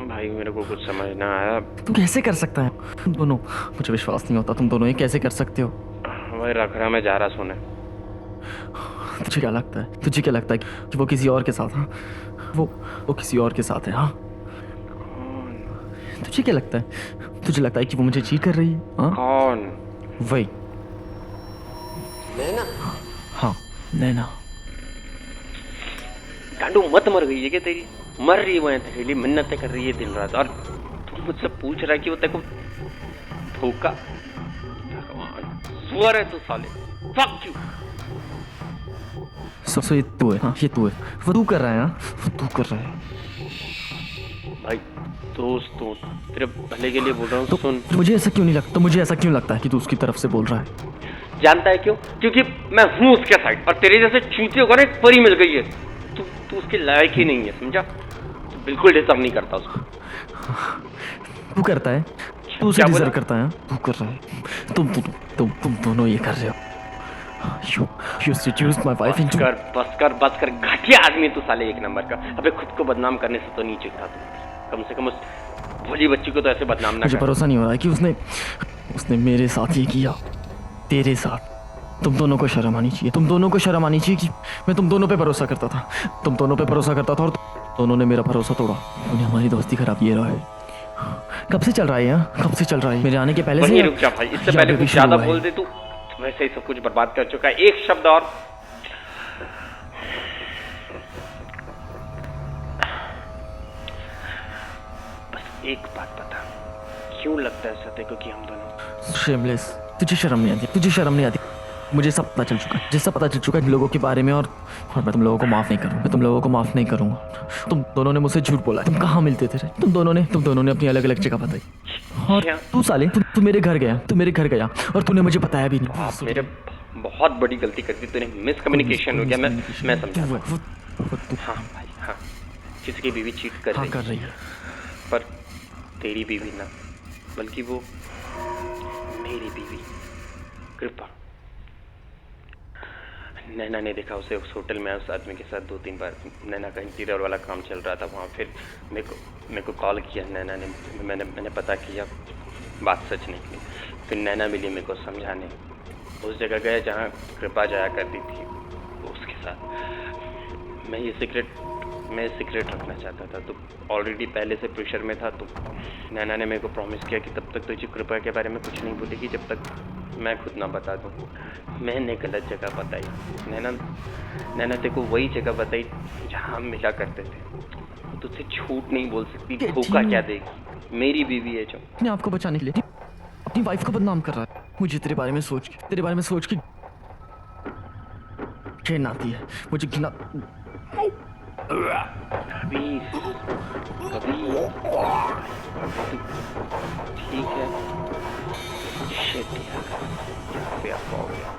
भाई मेरे को कुछ समझ ना आया। तू कैसे कर सकता है? तुम दोनों, मुझे विश्वास नहीं होता, तुम दोनों ये कैसे कर सकते हो? भाई रख रहा, मैं जा रहा सोने। तुझे क्या लगता है कि वो किसी और के साथ? हाँ, वो किसी और के साथ है। हाँ, तुझे क्या लगता है? तुझे लगता है कि वो मुझे चीट कर रही है? हाँ? कौन? वही नैना। हाँ, नैना। गांडू मत मर गई है क्या तेरी? मर रही है वो, तेरे लिए मिन्नतें कर रही है दिन रात, और तू मुझसे पूछ रहा है कि वो तेरे को धोखा? भगवान, सुअर है तू साले। Fuck you. सो ये तू है? हाँ, ये तू है। वो तू कर रहा है? हाँ, वो तू कर रहा है। भाई दोस्त तो तेरे भले के लिए बोल रहा हूँ। तो सुन, मुझे ऐसा क्यों लगता है कि तू उसकी तरफ से बोल रहा है? जानता है क्यों? क्योंकि मैं हूँ उसके साइड, और तेरे जैसे चूतियों को ना एक परी मिल गई है। तू उसके लायक ही नहीं है, समझा? बिल्कुल डिजर्व नहीं करता उसको। तू करता है, तू उसे क्या डिजर्व बोला? करता है, तू कर रहा है। तुम दोनों ये कर रहे हो। You seduced my wife into... बस कर घटिया आदमी तू साले एक नंबर का। अबे खुद को बदनाम करने से तो नहीं चूकता तू, कम से कम उस भोली बच्ची को तो ऐसे बदनाम ना मुझे कर। भरोसा नहीं हो रहा है कि उसने मेरे साथ ये किया, तेरे साथ। तुम दोनों को शर्म आनी चाहिए, तुम दोनों को शर्म आनी चाहिए कि मैं तुम दोनों पे भरोसा करता था, तुम दोनों पे भरोसा करता था और दोनों ने मेरा भरोसा तोड़ा। उन्हें हमारी दोस्ती खराब ये रहा है। कब से चल रहा है यार, कब से चल रहा है? मेरे आने के पहले से? वहीं रुक जा भाई, इससे पहले कुछ ज्यादा बोल दे तू, वैसे ही सब कुछ बर्बाद कर चुका है। एक शब्द और। बस एक बात बता, क्यों लगता है सत्य को कि हम दोनों शेमलेस? तुझे शर्म नहीं आती? तुझे शर्म नहीं आती? मुझे सब पता चल चुका है, जैसा पता चल चुका है लोगों के बारे में, और मैं तुम लोगों को माफ नहीं करूँगा, मैं तुम लोगों को माफ नहीं करूँगा। तुम दोनों ने मुझसे झूठ बोला। तुम कहाँ मिलते थे? तुम दोनों ने अपनी अलग अलग जगह बताई। और तू साले, तू मेरे घर गया और तूने मुझे बताया भी नहीं। आप मेरे बहुत बड़ी गलती कर दी तूने, मिसकम्युनिकेशन हो गया। मैं समझा। हाँ भाई हाँ, किसी की बीवी चीट कर रही है, पर तेरी बीवी ना, बल्कि वो मेरी बीवी कृपा। नैना ने देखा उसे उस होटल में उस आदमी के साथ 2-3 बार। नैना का इंटीरियर वाला काम चल रहा था वहाँ। फिर मेरे को कॉल किया नैना ने, मैंने पता किया बात सच निकली। फिर नैना मिली मेरे को समझाने, उस जगह गए जहाँ कृपा जाया करती थी उसके साथ। मैं सीक्रेट रखना चाहता था, तो ऑलरेडी पहले से प्रेशर में था। तो नैना ने मेरे को प्रॉमिस किया कि तब तक तुझे कृपा के बारे में कुछ नहीं बोलेगी जब तक मैं खुद ना बता दूँ। मैंने गलत जगह बताई। नैना तेरे को वही जगह बताई जहाँ हम मिला करते थे। तुझसे झूठ नहीं बोल सकती, धोखा क्या देगी? मेरी बीवी है जो अपने आप को बचाने के लिए अपनी वाइफ को बदनाम कर रहा है। मुझे तेरे बारे में सोच के घिन आती है, मुझे घिना। कभी ठीक है, शिट यार, हो गया।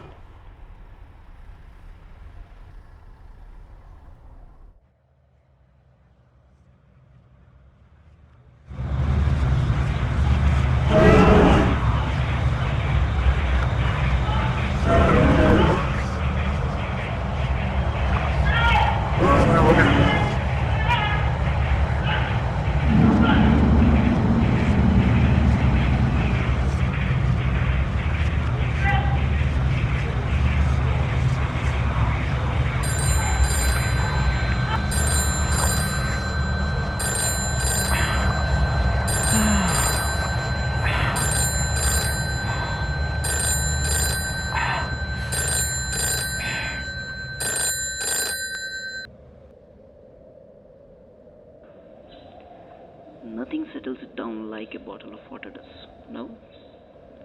Nothing settles it down like a bottle of water does. No,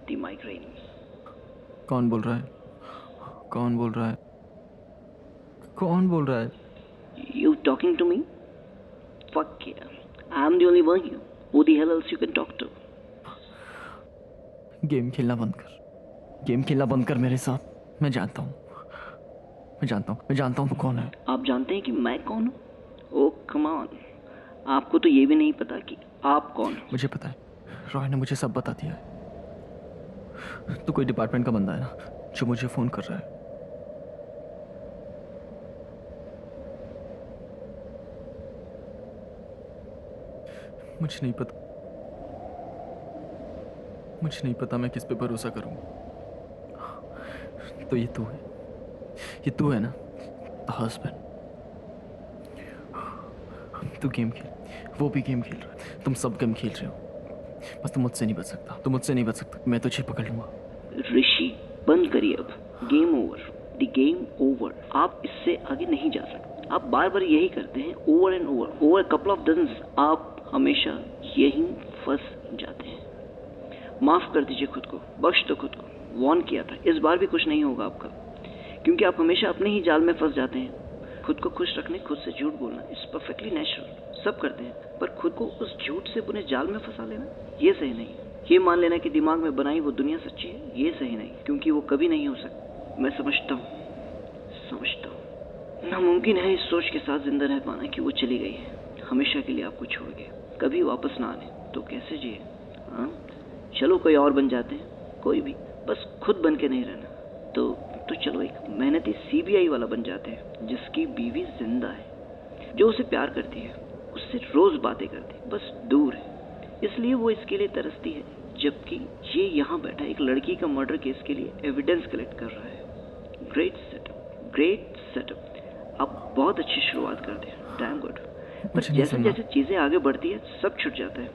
the migraine. कौन बोल रहा है? You talking to me? Fuck yeah. I'm the only one here. Who the hell else you can talk to? Game खेलना बंद कर मेरे साथ। मैं जानता हूँ तू कौन है। आप जानते हैं कि मैं कौन हूँ? Oh come on. आपको तो ये भी नहीं पता कि आप कौन हो। मुझे पता है, रॉय ने मुझे सब बता दिया है। तू कोई डिपार्टमेंट का बंदा है ना जो मुझे फोन कर रहा है। मुझे नहीं पता मैं किस पे भरोसा करूं। तो ये तू है ना, द हस्बैंड। तू गेम खेल, वो भी गेम खेल रहा है, तुम सब गेम खेल रहे हो। बस तुम मुझसे नहीं बच सकता, मैं तुझे पकड़ लूंगा। ऋषि बंद करिए अब। Game over, the game over. आप इससे आगे नहीं जा सकते। आप बार बार यही करते हैं, over and over couple of dozens. आप हमेशा यही फंस जाते हैं। माफ कर दीजिए खुद को, बख्श दो खुद को। वार्न किया था, इस बार भी कुछ नहीं होगा आपका, क्योंकि आप हमेशा अपने ही जाल में फंस जाते हैं। खुद को खुश रखने, खुद से झूठ बोलना इट्स परफेक्टली नेचुरल, सब करते हैं। पर खुद को उस झूठ से बुने जाल में फंसा लेना, ये सही नहीं। ये मान लेना कि दिमाग में बनाई वो दुनिया सच्ची है, ये सही नहीं, क्योंकि वो कभी नहीं हो सकती। मैं समझता हूँ नामुमकिन है इस सोच के साथ जिंदा रह पाना कि वो चली गई है। हमेशा के लिए आपको छोड़ गए, कभी वापस ना आने, तो कैसे जिए? हाँ, चलो कोई और बन जाते हैं, कोई भी, बस खुद बन के नहीं रहना। तो चलो एक मेहनती CBI वाला बन जाते हैं, जिसकी बीवी जिंदा है, जो उसे प्यार करती है, उससे रोज बातें करती है, बस दूर है, इसलिए वो इसके लिए तरसती है, जबकि ये यहाँ बैठा एक लड़की का मर्डर केस के लिए एविडेंस कलेक्ट कर रहा है। Great setup, great setup. आप बहुत अच्छी शुरुआत करते हैं, डैम गुड। पर जैसे जैसे चीजें आगे बढ़ती है सब छूट जाता है।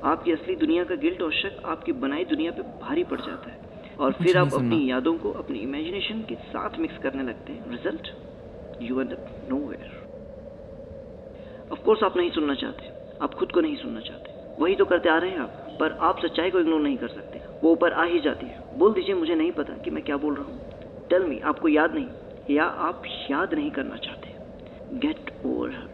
आपकी असली दुनिया का गिल्ट और शक आपकी बनाई दुनिया पे भारी पड़ जाता है, और फिर आप अपनी यादों को अपनी इमेजिनेशन के साथ मिक्स करने लगते हैं। Result, you and up nowhere. Of course आप नहीं सुनना चाहते, आप खुद को नहीं सुनना चाहते, वही तो करते आ रहे हैं आप, पर आप सच्चाई को इग्नोर नहीं कर सकते, वो ऊपर आ ही जाती है। बोल दीजिए मुझे नहीं पता कि मैं क्या बोल रहा हूँ। टेल मी, आपको याद नहीं, या आप याद नहीं करना चाहते। गेट ओवर हर,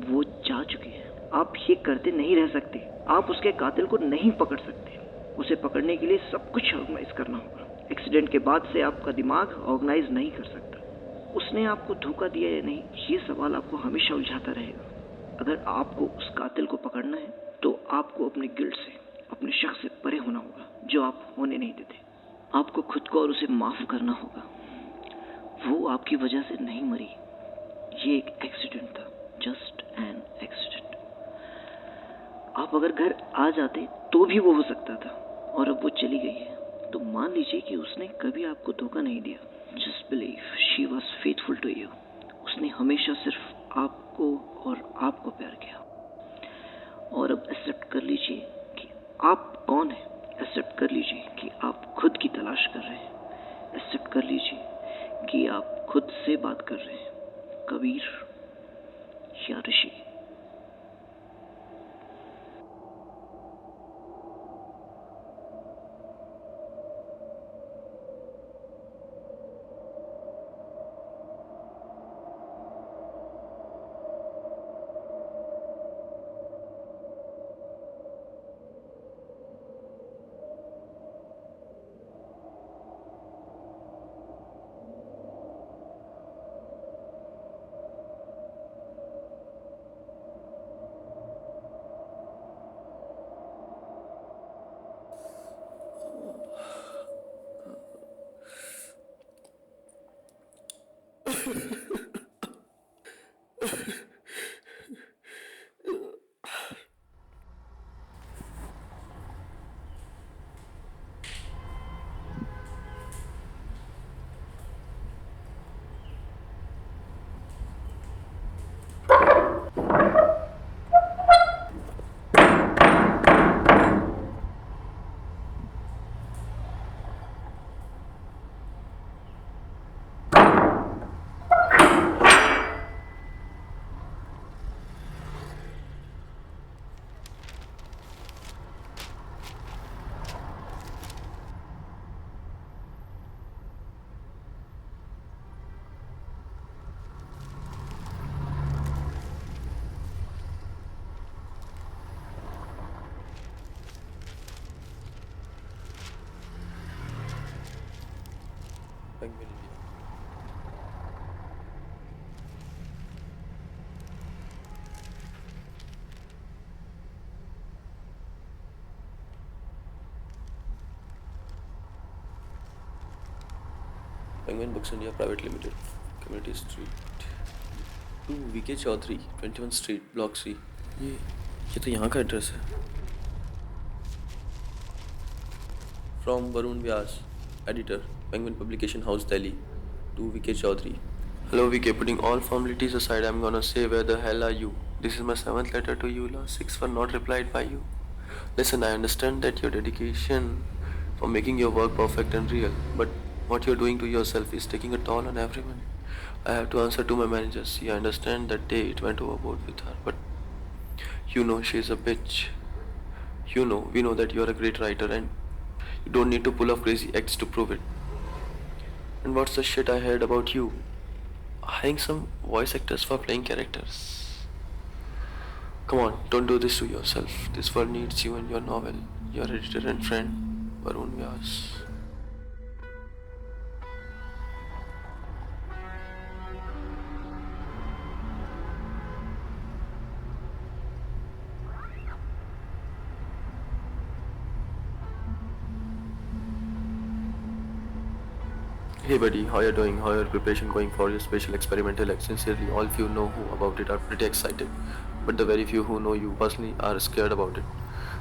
वो जा चुकी है, आप ये करते नहीं रह सकते। आप उसके कातिल को नहीं पकड़ सकते, उसे पकड़ने के लिए सब कुछ ऑर्गेनाइज करना होगा। एक्सीडेंट के बाद से आपका दिमाग ऑर्गेनाइज नहीं कर सकता। उसने आपको धोखा दिया या नहीं, ये सवाल आपको हमेशा उलझाता रहेगा। अगर आपको उस कातिल को पकड़ना है तो आपको अपने गिल्ट से, अपने शक से परे होना होगा, जो आप होने नहीं देते। आपको खुद को और उसे माफ करना होगा। वो आपकी वजह से नहीं मरी, ये एक एक्सीडेंट था, जस्ट एन एक्सीडेंट। आप अगर घर आ जाते तो भी वो हो सकता था, और अब वो चली गई है, तो मान लीजिए कि उसने कभी आपको धोखा नहीं दिया। Just believe she was faithful to you. उसने हमेशा सिर्फ आपको और आपको प्यार किया। और अब एक्सेप्ट कर लीजिए कि आप कौन हैं। एक्सेप्ट कर लीजिए कि आप खुद की तलाश कर रहे हैं। एक्सेप्ट कर लीजिए कि आप खुद से बात कर रहे हैं, कबीर या ऋषि। Penguin India. Penguin Books India Private Limited, Community Street, 2 VK Chaudhary, 21 Street, Block C। ये तो यहाँ का एड्रेस है। From Varun Vyas, Editor, Penguin Publication House, Delhi, to VK Chaudhary. Hello VK, putting all formalities aside, I'm gonna say where the hell are you? This is my 7th letter to you, last 6 were not replied by you. Listen, I understand that your dedication for making your work perfect and real, but what you're doing to yourself is taking a toll on everyone. I have to answer to my manager. See, I understand that day it went overboard with her, but you know she's a bitch. You know, we know that you're a great writer and you don't need to pull off crazy acts to prove it. And what's the shit I heard about you? Hiring some voice actors for playing characters. Come on, don't do this to yourself. This world needs you and your novel. Your editor and friend, Varun Vyas. Hey buddy, how you doing? How your preparation going for your special experimental act? Sincerely, all few know who about it are pretty excited, but the very few who know you personally are scared about it.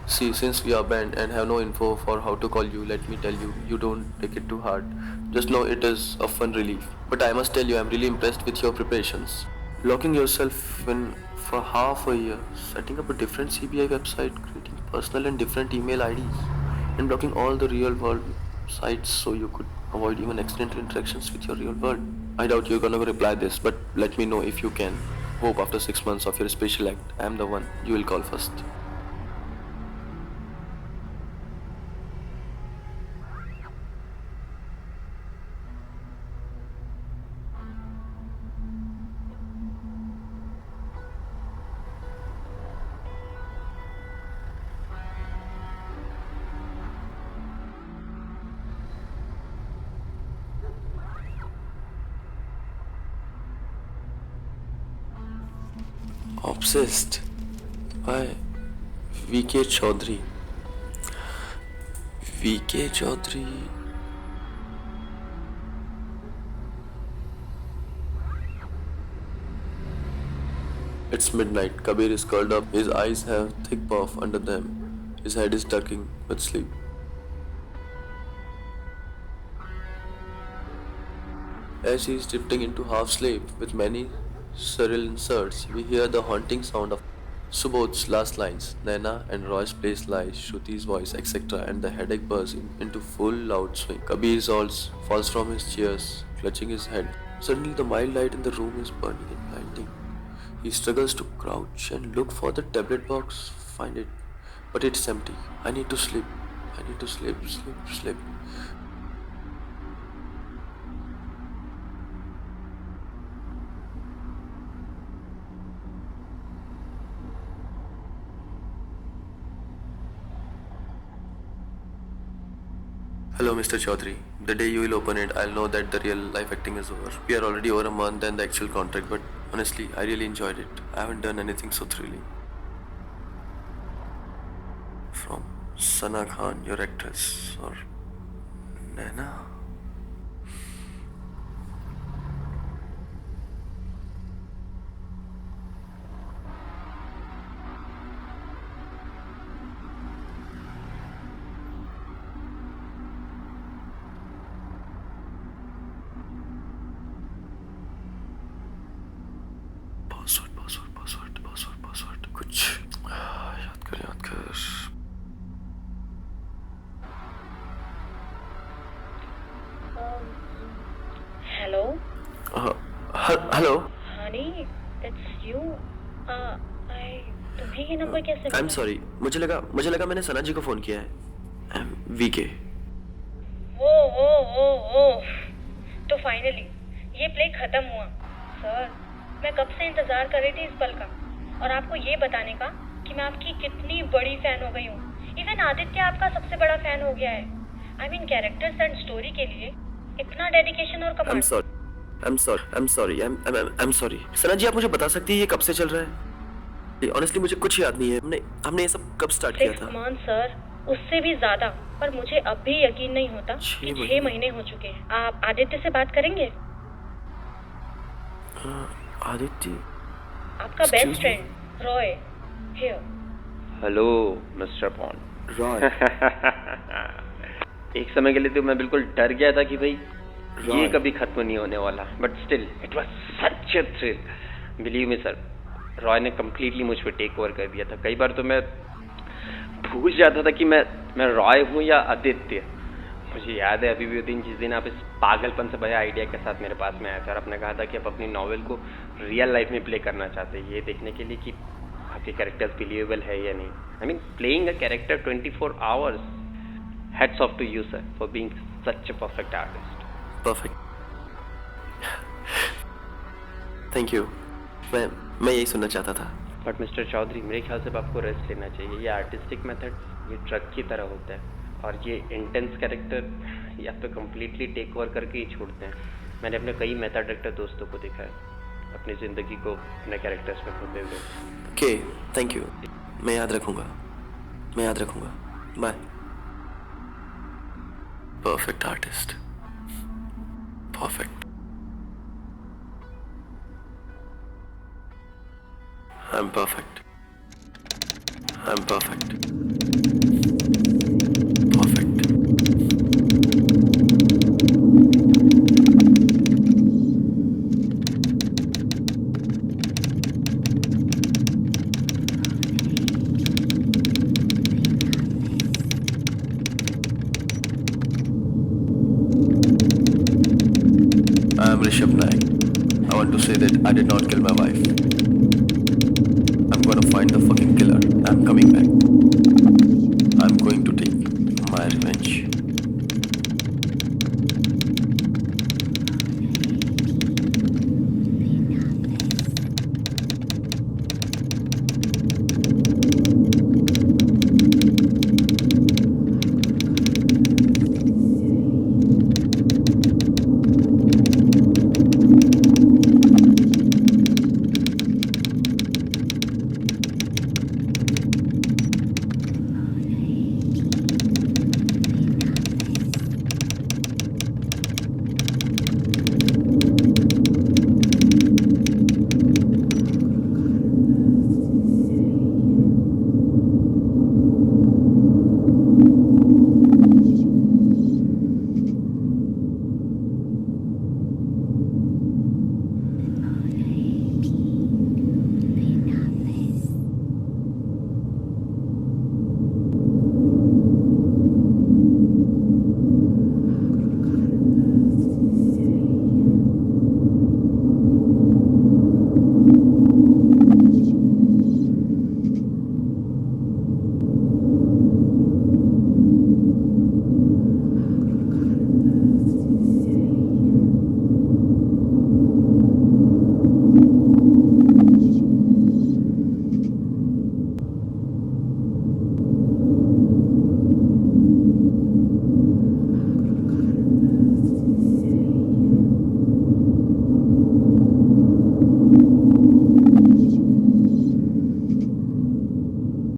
See, since we are banned and have no info for how to call you, let me tell you, you don't take it too hard. Just know it is a fun relief. But I must tell you, I'm really impressed with your preparations. Locking yourself in for half a year, setting up a different CBI website, creating personal and different email IDs, and blocking all the real world sites so you could avoid even accidental interactions with your real world. I doubt you're gonna reply this, but let me know if you can. Hope after 6 months of your special act, I'm the one you will call first. Obsessed by VK Chaudhary. VK Chaudhary. It's midnight. Kabir is curled up. His eyes have thick puff under them. His head is ducking with sleep. As he is drifting into half sleep with many surreal inserts, we hear the haunting sound of Subodh's last lines, Naina and Roy's place lies, Shruti's voice, etc., and the headache bursts into full loud swing. Kabir falls from his chairs, clutching his head. Suddenly, the mild light in the room is burning and blinding. He struggles to crouch and look for the tablet box, find it, but it's empty. I need to sleep. I need to sleep. Hello, Mr. Chaudhary. The day you will open it, I'll know that the real life acting is over. We are already over a month and the actual contract, but honestly, I really enjoyed it. I haven't done anything so thrilling. From Sana Khan, your actress, or Naina? Password कुछ याद कर hello hello Honey it's you तुम्हें ये number कैसे आई am sorry मुझे लगा मैंने सना जी को फोन किया है वीके ओ तो फाइनली ये प्ले खत्म हुआ सर मैं कब से इंतजार कर रही थी इस पल का और आपको ये बताने का कि मैं आपकी कितनी बड़ी फैन हो गई हूँ इवन आदित्य आपका सबसे बड़ा फैन हो गया है I mean characters and story के लिए इतना डेडिकेशन और कमाल I'm sorry सना जी आप मुझे बता सकती हैं ये कब से चल रहा है ऑनेस्टली मुझे कुछ याद नहीं है हमने ये सब कब स्टार्ट किया था मान सर उससे भी ज्यादा पर मुझे अब भी यकीन नहीं होता कि 6 महीने हो चुके हैं आप आदित्य से बात करेंगे आदित्य आपका best friend Roy here hello mister pond Roy एक समय के लिए तो मैं बिल्कुल डर गया था कि भाई ये कभी खत्म नहीं होने वाला but still it was such a thrill believe me sir Roy ने कम्प्लीटली मुझ पर टेक ओवर कर दिया था कई बार तो मैं भूल जाता था कि मैं रॉय हूँ या आदित्य मुझे याद है अभी भी जिस दिन आप इस पागलपन से भरे आइडिया के साथ मेरे पास में आया था और आपने कहा था कि आप अपनी नॉवेल को रियल लाइफ में प्ले करना चाहते हैं ये देखने के लिए कि आपके कैरेक्टर्स बिलीवेबल है या नहीं I mean playing a character 24 hours hats off to you sir for being such a perfect artist perfect thank you मैं यही सुनना चाहता था बट मिस्टर चौधरी मेरे ख्याल से आपको रेस्ट लेना चाहिए ये आर्टिस्टिक मेथड ये ट्रक की तरह होता है और ये इंटेंस कैरेक्टर या तो कम्प्लीटली टेक ओवर करके ही छोड़ते हैं मैंने अपने कई मेथड डायरेक्टर दोस्तों को देखा है अपनी ज़िंदगी को अपने कैरेक्टर्स में खोते हुए ओके थैंक यू मैं याद रखूँगा bye perfect artist Perfect. I'm perfect. I'm perfect. Perfect. I am Rishabh Naik. I want to say that I did not kill my wife. I'm gonna find the fucking killer. I'm coming back.